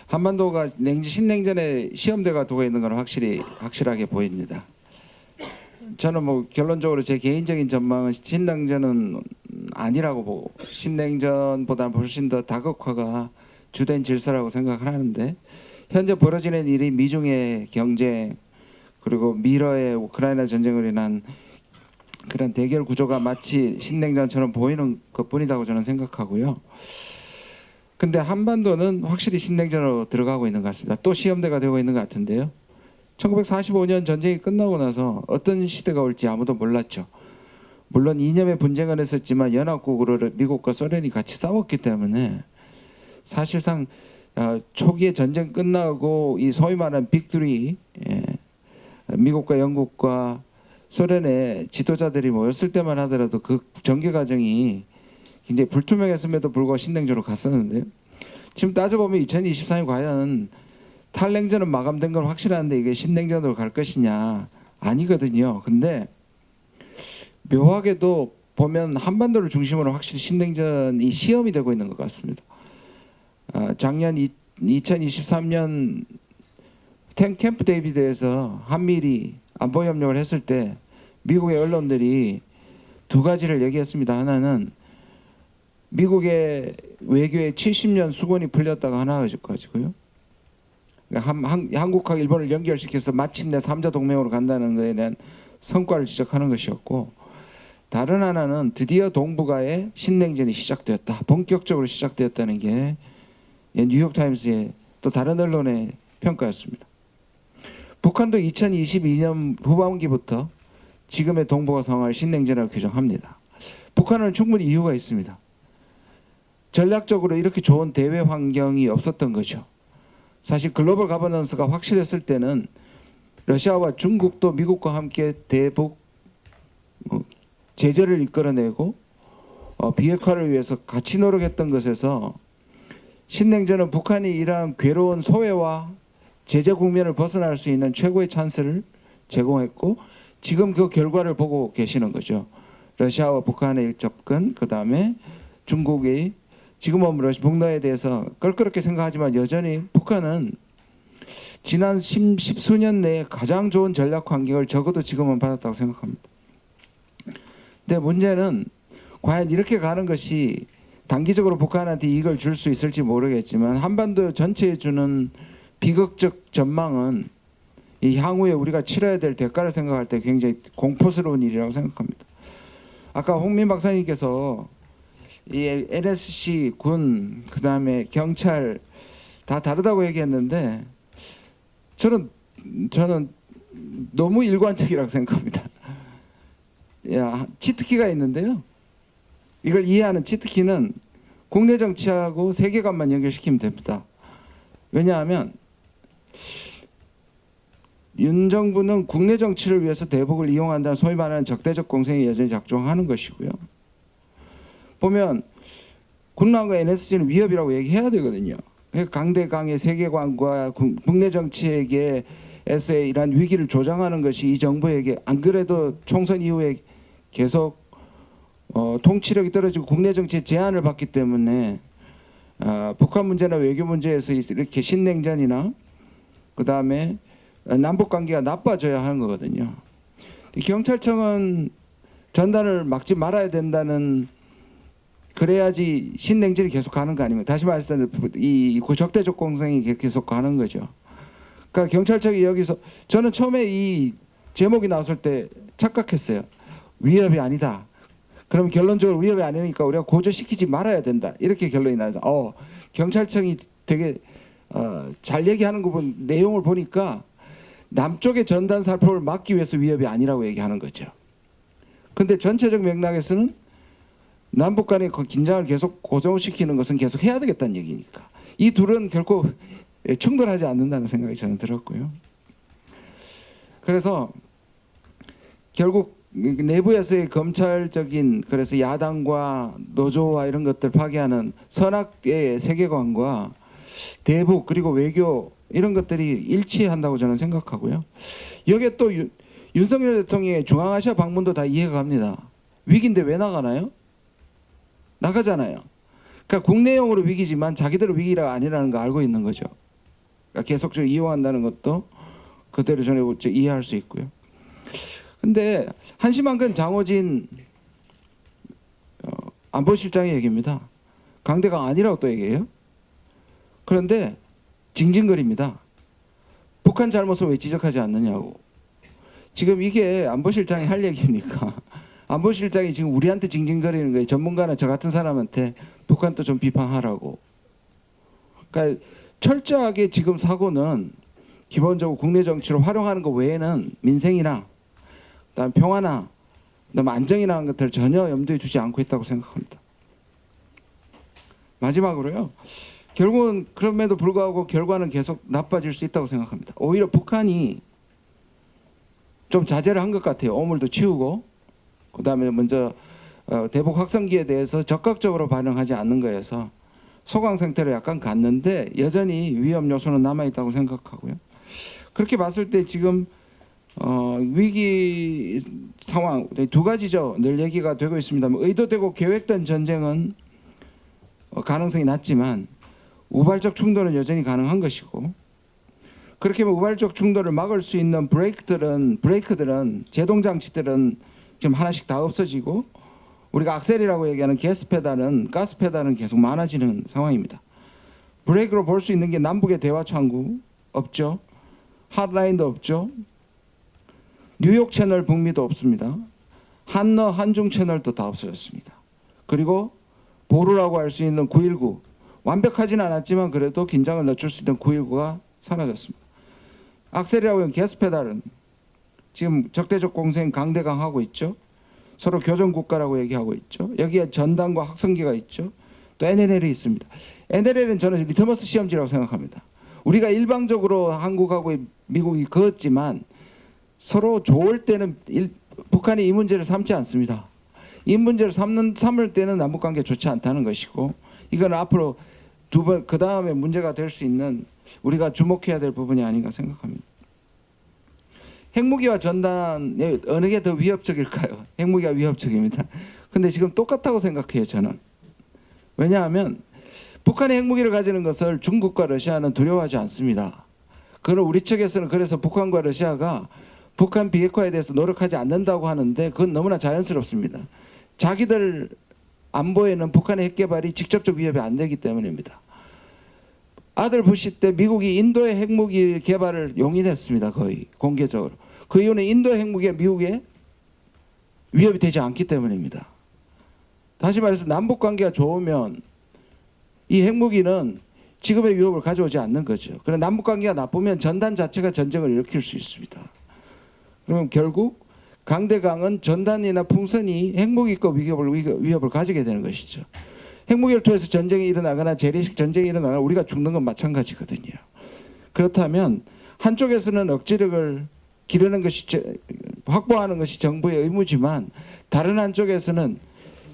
[SPEAKER 3] 한반도가 신냉전에 시험대가 도가 있는 건 확실하게 보입니다. 저는 뭐 결론적으로 제 개인적인 전망은 신냉전은 아니라고 보고, 신냉전보다는 훨씬 더 다극화가 주된 질서라고 생각을 하는데, 현재 벌어지는 일이 미중의 경쟁, 그리고 미러의 우크라이나 전쟁으로 인한 그런 대결 구조가 마치 신냉전처럼 보이는 것뿐이라고 저는 생각하고요. 근데 한반도는 확실히 신냉전으로 들어가고 있는 것 같습니다. 또 시험대가 되고 있는 것 같은데요. 1945년 전쟁이 끝나고 나서 어떤 시대가 올지 아무도 몰랐죠. 물론 이념의 분쟁은 했었지만 연합국으로 미국과 소련이 같이 싸웠기 때문에 사실상 초기에 전쟁 끝나고 이 소위 말하는 빅3, 미국과 영국과 소련의 지도자들이 모였을 때만 하더라도 그 전개 과정이 굉장히 불투명했음에도 불구하고 신냉전으로 갔었는데요. 지금 따져보면 2023년 과연 탈냉전은 마감된 건 확실한데 이게 신냉전으로 갈 것이냐, 아니거든요. 근데 묘하게도 보면 한반도를 중심으로 확실히 신냉전이 시험이 되고 있는 것 같습니다. 작년 2023년 캠프 데이비드에서 한미일이 안보협력을 했을 때 미국의 언론들이 두 가지를 얘기했습니다. 하나는 미국의 외교의 70년 수건이 풀렸다가 하나 가지고요. 한국하고 일본을 연결시켜서 마침내 3자 동맹으로 간다는 것에 대한 성과를 지적하는 것이었고, 다른 하나는 드디어 동북아의 신냉전이 시작되었다, 본격적으로 시작되었다는 게 뉴욕타임스의 또 다른 언론의 평가였습니다. 북한도 2022년 후반기부터 지금의 동북아 상황을 신냉전이라고 규정합니다. 북한은 충분히 이유가 있습니다. 전략적으로 이렇게 좋은 대외 환경이 없었던 거죠. 사실 글로벌 가버넌스가 확실했을 때는 러시아와 중국도 미국과 함께 대북 제재를 이끌어내고 비핵화를 위해서 같이 노력했던 것에서 신냉전은 북한이 이러한 괴로운 소외와 제재 국면을 벗어날 수 있는 최고의 찬스를 제공했고, 지금 그 결과를 보고 계시는 거죠. 러시아와 북한의 접근, 그 다음에 중국이 지금은 북러에 대해서 껄끄럽게 생각하지만 여전히 북한은 지난 십수년 내에 가장 좋은 전략 환경을 적어도 지금은 받았다고 생각합니다. 근데 문제는 과연 이렇게 가는 것이 단기적으로 북한한테 이익을 줄 수 있을지 모르겠지만 한반도 전체에 주는 비극적 전망은 이 향후에 우리가 치러야 될 대가를 생각할 때 굉장히 공포스러운 일이라고 생각합니다. 아까 홍민 박사님께서 이 NSC, 군, 그 다음에 경찰 다 다르다고 얘기했는데 저는 너무 일관적이라고 생각합니다. 치트키가 있는데요. 이걸 이해하는 치트키는 국내 정치하고 세계관만 연결시키면 됩니다. 왜냐하면 윤 정부는 국내 정치를 위해서 대북을 이용한다는 소위 말하는 적대적 공세에 여전히 작동하는 것이고요. 보면 군랑과 NSC는 위협이라고 얘기해야 되거든요. 강대강의 세계관과 국내 정치에게에서의 이러한 위기를 조장하는 것이 이 정부에게, 안 그래도 총선 이후에 계속 통치력이 떨어지고 국내 정치에 제한을 받기 때문에 북한 문제나 외교 문제에서 이렇게 신냉전이나 그 다음에 남북 관계가 나빠져야 하는 거거든요. 경찰청은 전단을 막지 말아야 된다는, 그래야지 신냉전이 계속 가는 거 아닙니까? 다시 말해서 이 적대적 공생이 계속 가는 거죠. 그러니까 경찰청이 여기서, 저는 처음에 이 제목이 나왔을 때 착각했어요. 위협이 아니다. 그럼 결론적으로 위협이 아니니까 우리가 고조시키지 말아야 된다, 이렇게 결론이 나서 경찰청이 되게 잘 얘기하는 거 본 내용을 보니까 남쪽의 전단 살포를 막기 위해서 위협이 아니라고 얘기하는 거죠. 근데 전체적 맥락에서는 남북 간의 긴장을 계속 고정시키는 것은 계속 해야 되겠다는 얘기니까 이 둘은 결코 충돌하지 않는다는 생각이 저는 들었고요. 그래서 결국 내부에서의 검찰적인, 그래서 야당과 노조와 이런 것들 파괴하는 선악의 세계관과 대북 그리고 외교 이런 것들이 일치한다고 저는 생각하고요. 여기에 또 윤석열 대통령의 중앙아시아 방문도 다 이해가 갑니다. 위기인데 왜 나가나요? 나가잖아요. 그러니까 국내용으로 위기지만 자기들은 위기가 아니라는 거 알고 있는 거죠. 그러니까 계속적으로 이용한다는 것도 그대로 저는 이해할 수 있고요. 근데 한심한 건 장호진 안보실장의 얘기입니다. 강대강 아니라고 또 얘기해요. 그런데 징징거립니다. 북한 잘못을 왜 지적하지 않느냐고. 지금 이게 안보실장이 할 얘기입니까? 안보실장이 지금 우리한테 징징거리는 거예요. 전문가나 저 같은 사람한테 북한도 좀 비판하라고. 그러니까 철저하게 지금 사고는 기본적으로 국내 정치로 활용하는 것 외에는 민생이나 그다음 평화나 그다음 안정이나 하는 것들을 전혀 염두에 두지 않고 있다고 생각합니다. 마지막으로요. 결국은 그럼에도 불구하고 결과는 계속 나빠질 수 있다고 생각합니다. 오히려 북한이 좀 자제를 한 것 같아요. 오물도 치우고 그다음에 먼저 대북 확성기에 대해서 적극적으로 반응하지 않는 거여서 소강 상태로 약간 갔는데 여전히 위험 요소는 남아 있다고 생각하고요. 그렇게 봤을 때 지금 위기 상황 두 가지죠. 늘 얘기가 되고 있습니다만 의도되고 계획된 전쟁은 가능성이 낮지만 우발적 충돌은 여전히 가능한 것이고 그렇게 하면 우발적 충돌을 막을 수 있는 브레이크들은 제동 장치들은 지금 하나씩 다 없어지고 우리가 악셀이라고 얘기하는 가스 페달은 계속 많아지는 상황입니다. 브레이크로 볼 수 있는 게 남북의 대화 창구 없죠. 핫라인도 없죠. 뉴욕 채널 북미도 없습니다. 한러 한중 채널도 다 없어졌습니다. 그리고 보루라고 할 수 있는 9.19 완벽하지는 않았지만 그래도 긴장을 늦출 수 있는 9.19가 사라졌습니다. 악셀이라고 하는 가스 페달은 지금 적대적 공생 강대강하고 있죠. 서로 교전국가라고 얘기하고 있죠. 여기에 전단과 확성기가 있죠. 또 NLL이 있습니다. NLL은 저는 리터머스 시험지라고 생각합니다. 우리가 일방적으로 한국하고 미국이 그었지만 서로 좋을 때는 북한이 이 문제를 삼지 않습니다. 이 문제를 삼을 때는 남북관계 좋지 않다는 것이고 이건 앞으로 그 다음에 문제가 될 수 있는 우리가 주목해야 될 부분이 아닌가 생각합니다. 핵무기와 전단 어느 게 더 위협적일까요? 핵무기가 위협적입니다. 근데 지금 똑같다고 생각해요, 저는. 왜냐하면 북한이 핵무기를 가지는 것을 중국과 러시아는 두려워하지 않습니다. 그건 우리 측에서는 그래서 북한과 러시아가 북한 비핵화에 대해서 노력하지 않는다고 하는데 그건 너무나 자연스럽습니다. 자기들 안보에는 북한의 핵 개발이 직접적 위협이 안 되기 때문입니다. 아들 부시 때 미국이 인도의 핵무기 개발을 용인했습니다. 거의 공개적으로. 그 이유는 인도의 핵무기가 미국에 위협이 되지 않기 때문입니다. 다시 말해서 남북관계가 좋으면 이 핵무기는 지금의 위협을 가져오지 않는 거죠. 그러나 남북관계가 나쁘면 전단 자체가 전쟁을 일으킬 수 있습니다. 그러면 결국 강대강은 전단이나 풍선이 핵무기급 위협을 가지게 되는 것이죠. 핵무기를 통해서 전쟁이 일어나거나 재래식 전쟁이 일어나거나 우리가 죽는 건 마찬가지거든요. 그렇다면 한쪽에서는 억지력을 기르는 것이 확보하는 것이 정부의 의무지만 다른 한쪽에서는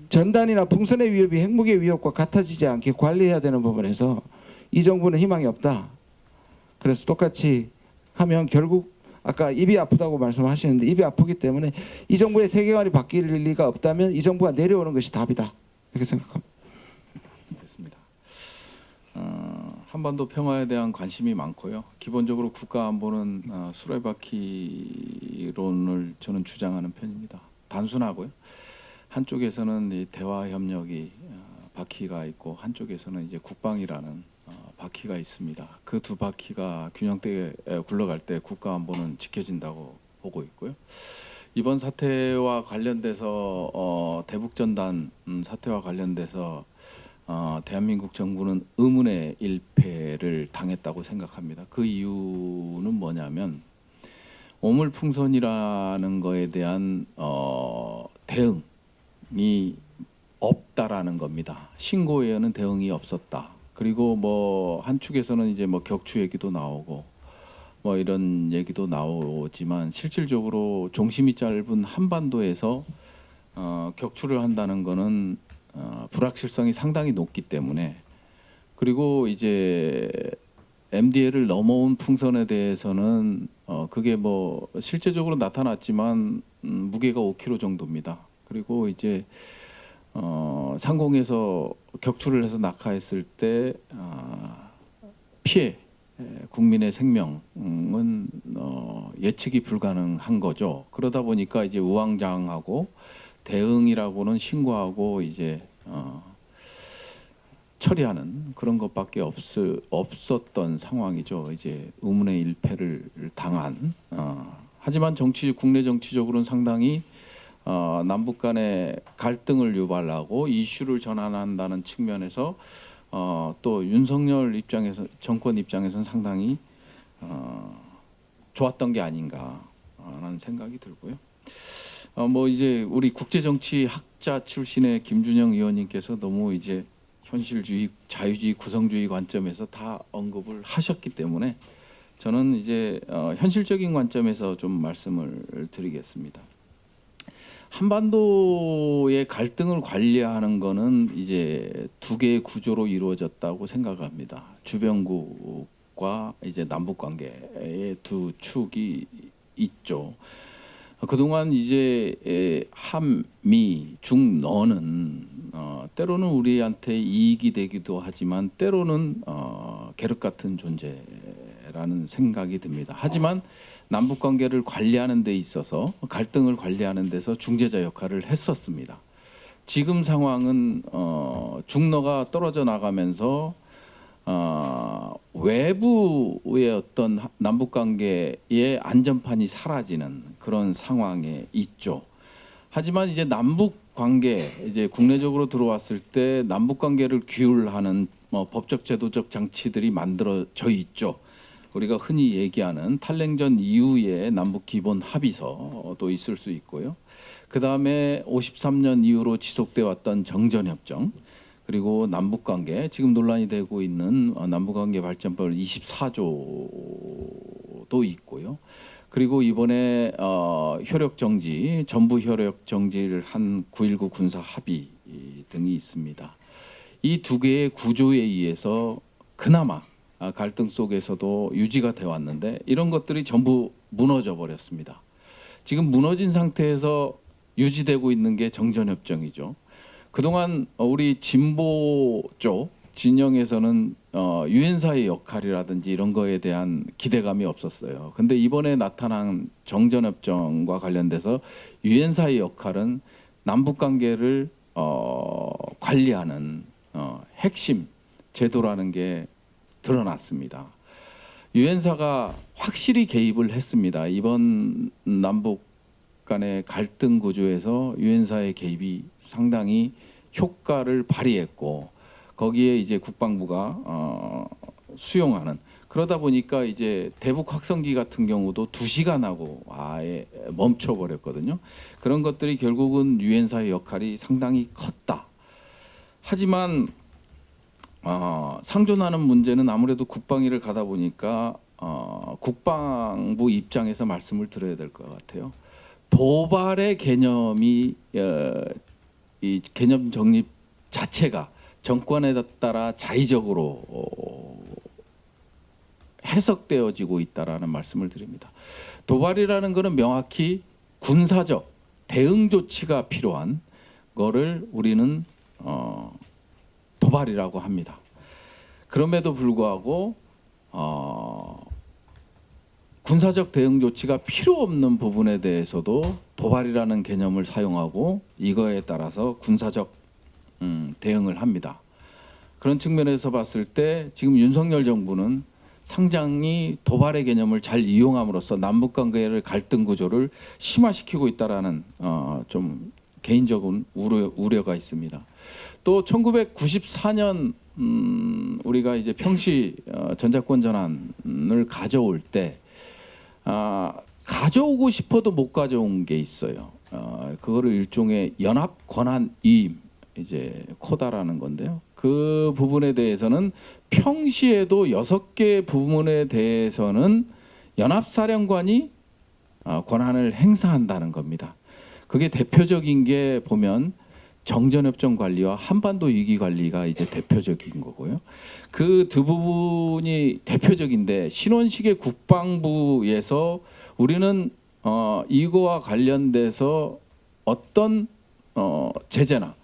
[SPEAKER 3] 전단이나 풍선의 위협이 핵무기의 위협과 같아지지 않게 관리해야 되는 부분에서 이 정부는 희망이 없다. 그래서 똑같이 하면 결국 아까 입이 아프다고 말씀하시는데 입이 아프기 때문에 이 정부의 세계관이 바뀔 리가 없다면 이 정부가 내려오는 것이 답이다. 이렇게 생각합니다.
[SPEAKER 6] 한반도 평화에 대한 관심이 많고요. 기본적으로 국가 안보는 수레바퀴론을 저는 주장하는 편입니다. 단순하고요. 한쪽에서는 이 대화 협력이 바퀴가 있고 한쪽에서는 이제 국방이라는 바퀴가 있습니다. 그 두 바퀴가 균형되게 굴러갈 때 국가 안보는 지켜진다고 보고 있고요. 이번 사태와 관련돼서 대북전단 사태와 관련돼서 대한민국 정부는 의문의 일패를 당했다고 생각합니다. 그 이유는 뭐냐면 오물풍선이라는 거에 대한 대응이 없다라는 겁니다. 신고에는 대응이 없었다. 그리고 뭐 한축에서는 이제 뭐 격추 얘기도 나오고 뭐 이런 얘기도 나오지만 실질적으로 종심이 짧은 한반도에서 격추를 한다는 거는 불확실성이 상당히 높기 때문에 그리고 이제 MDL을 넘어온 풍선에 대해서는 그게 뭐 실제적으로 나타났지만 무게가 5kg 정도입니다. 그리고 이제 상공에서 격추를 해서 낙하했을 때 피해 국민의 생명은 예측이 불가능한 거죠. 그러다 보니까 이제 우왕좌왕하고 대응이라고는 신고하고 이제 처리하는 그런 것밖에 없었던 상황이죠. 이제 의문의 일패를 당한.
[SPEAKER 9] 하지만 국내 정치적으로는 상당히 남북 간의 갈등을 유발하고 이슈를 전환한다는 측면에서 또 윤석열 입장에서 정권 입장에서는 상당히 좋았던 게 아닌가라는 생각이 들고요. 뭐 이제 우리 국제정치 학자 출신의 김준영 의원님께서 너무 이제 현실주의, 자유주의, 구성주의 관점에서 다 언급을 하셨기 때문에 저는 이제 현실적인 관점에서 좀 말씀을 드리겠습니다. 한반도의 갈등을 관리하는 것은 이제 두 개의 구조로 이루어졌다고 생각합니다. 주변국과 이제 남북 관계의 두 축이 있죠. 그동안 이제 한미 중너는 때로는 우리한테 이익이 되기도 하지만 때로는 계륵 같은 존재라는 생각이 듭니다. 하지만 남북 관계를 관리하는 데 있어서 갈등을 관리하는 데서 중재자 역할을 했었습니다. 지금 상황은 중너가 떨어져 나가면서 외부의 어떤 남북 관계의 안전판이 사라지는 그런 상황에 있죠. 하지만 이제 남북 관계 이제 국내적으로 들어왔을 때 남북 관계를 규율하는 법적 제도적 장치들이 만들어져 있죠. 우리가 흔히 얘기하는 탈냉전 이후에 남북 기본 합의서도 있을 수 있고요. 그 다음에 53년 이후로 지속돼 왔던 정전협정, 그리고 남북관계, 지금 논란이 되고 있는 남북관계 발전법 24조도 있고요. 그리고 이번에 효력정지, 전부 효력정지를 한 9.19 군사 합의 등이 있습니다. 이 두 개의 구조에 의해서 그나마 갈등 속에서도 유지가 되어 왔는데 이런 것들이 전부 무너져 버렸습니다. 지금 무너진 상태에서 유지되고 있는 게 정전협정이죠. 그동안 우리 진보 쪽 진영에서는 유엔사의 역할이라든지 이런 거에 대한 기대감이 없었어요. 근데 이번에 나타난 정전협정과 관련돼서 유엔사의 역할은 남북관계를 관리하는 핵심 제도라는 게 드러났습니다. 유엔사가 확실히 개입을 했습니다. 이번 남북 간의 갈등 구조에서 유엔사의 개입이 상당히 효과를 발휘했고 거기에 이제 국방부가 수용하는, 그러다 보니까 이제 대북 확성기 같은 경우도 2시간 하고 아예 멈춰 버렸거든요. 그런 것들이 결국은 유엔사의 역할이 상당히 컸다. 하지만 상존하는 문제는 아무래도 국방위를 가다 보니까 국방부 입장에서 말씀을 드려야 될 것 같아요. 도발의 개념이 이 개념 정립 자체가 정권에 따라 자의적으로 해석되어지고 있다라는 말씀을 드립니다. 도발이라는 것은 명확히 군사적 대응 조치가 필요한 거를 우리는 도발이라고 합니다. 그럼에도 불구하고 군사적 대응 조치가 필요 없는 부분에 대해서도 도발이라는 개념을 사용하고 이거에 따라서 군사적 대응을 합니다. 그런 측면에서 봤을 때 지금 윤석열 정부는 상당히 도발의 개념을 잘 이용함으로써 남북 관계의 갈등 구조를 심화시키고 있다라는 좀 개인적인 우려가 있습니다. 또 1994년 우리가 이제 평시 전자권 전환을 가져올 때 가져오고 싶어도 못 가져온 게 있어요. 그거를 일종의 연합 권한 이임, 이제 코다라는 건데요. 그 부분에 대해서는 평시에도 6개 부분에 대해서는 연합사령관이 권한을 행사한다는 겁니다. 그게 대표적인 게 보면 정전협정 관리와 한반도 위기 관리가 이제 대표적인 거고요. 그 두 부분이 대표적인데 신원식의 국방부에서 우리는 이거와 관련돼서 어떤 제재나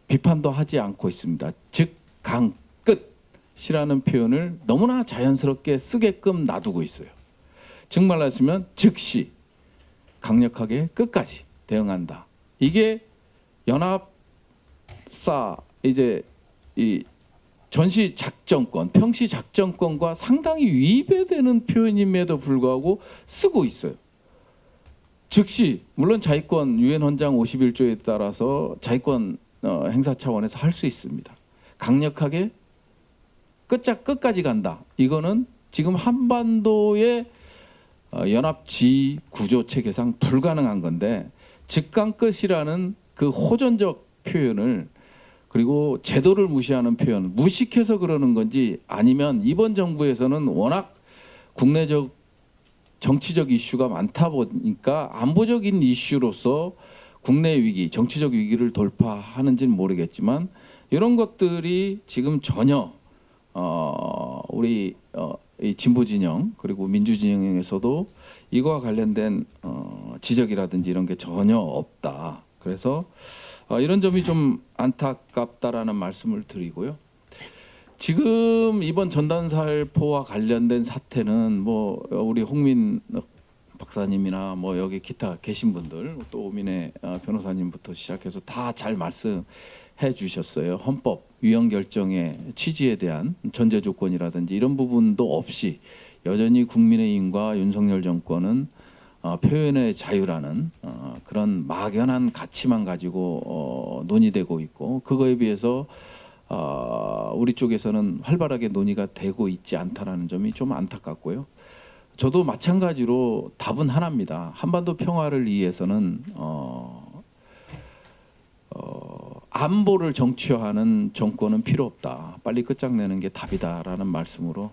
[SPEAKER 9] 비판도 하지 않고 있습니다. 즉 강끝이라는 표현을 너무나 자연스럽게 쓰게끔 놔두고 있어요. 즉 말하시면 즉시 강력하게 끝까지 대응한다. 이게 연합사 이제 이 전시 작전권, 평시 작전권과 상당히 위배되는 표현임에도 불구하고 쓰고 있어요. 즉시 물론 자위권 유엔 헌장 51조에 따라서 자위권 행사 차원에서 할 수 있습니다. 강력하게 끝까지 간다. 이거는 지금 한반도의 연합 지휘 구조 체계상 불가능한 건데 즉강 끝이라는 그 호전적 표현을 그리고 제도를 무시하는 표현 무식해서 그러는 건지 아니면 이번 정부에서는 워낙 국내적 정치적 이슈가 많다 보니까 안보적인 이슈로서 국내 위기, 정치적 위기를 돌파하는지는 모르겠지만 이런 것들이 지금 전혀 우리 이 진보 진영 그리고 민주 진영에서도 이거와 관련된 지적이라든지 이런 게 전혀 없다. 그래서 이런 점이 좀 안타깝다라는 말씀을 드리고요. 지금 이번 전단살포와 관련된 사태는 뭐 우리 홍민 박사님이나 뭐 여기 기타 계신 분들 또 오민혜 변호사님부터 시작해서 다 잘 말씀해 주셨어요. 헌법 위헌 결정의 취지에 대한 전제 조건이라든지 이런 부분도 없이 여전히 국민의힘과 윤석열 정권은 표현의 자유라는 그런 막연한 가치만 가지고 논의되고 있고 그거에 비해서 우리 쪽에서는 활발하게 논의가 되고 있지 않다라는 점이 좀 안타깝고요. 저도 마찬가지로 답은 하나입니다. 한반도 평화를 위해서는 안보를 정치화하는 정권은 필요 없다. 빨리 끝장내는 게 답이다라는 말씀으로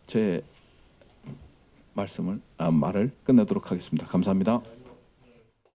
[SPEAKER 9] 제 말을 끝내도록 하겠습니다. 감사합니다.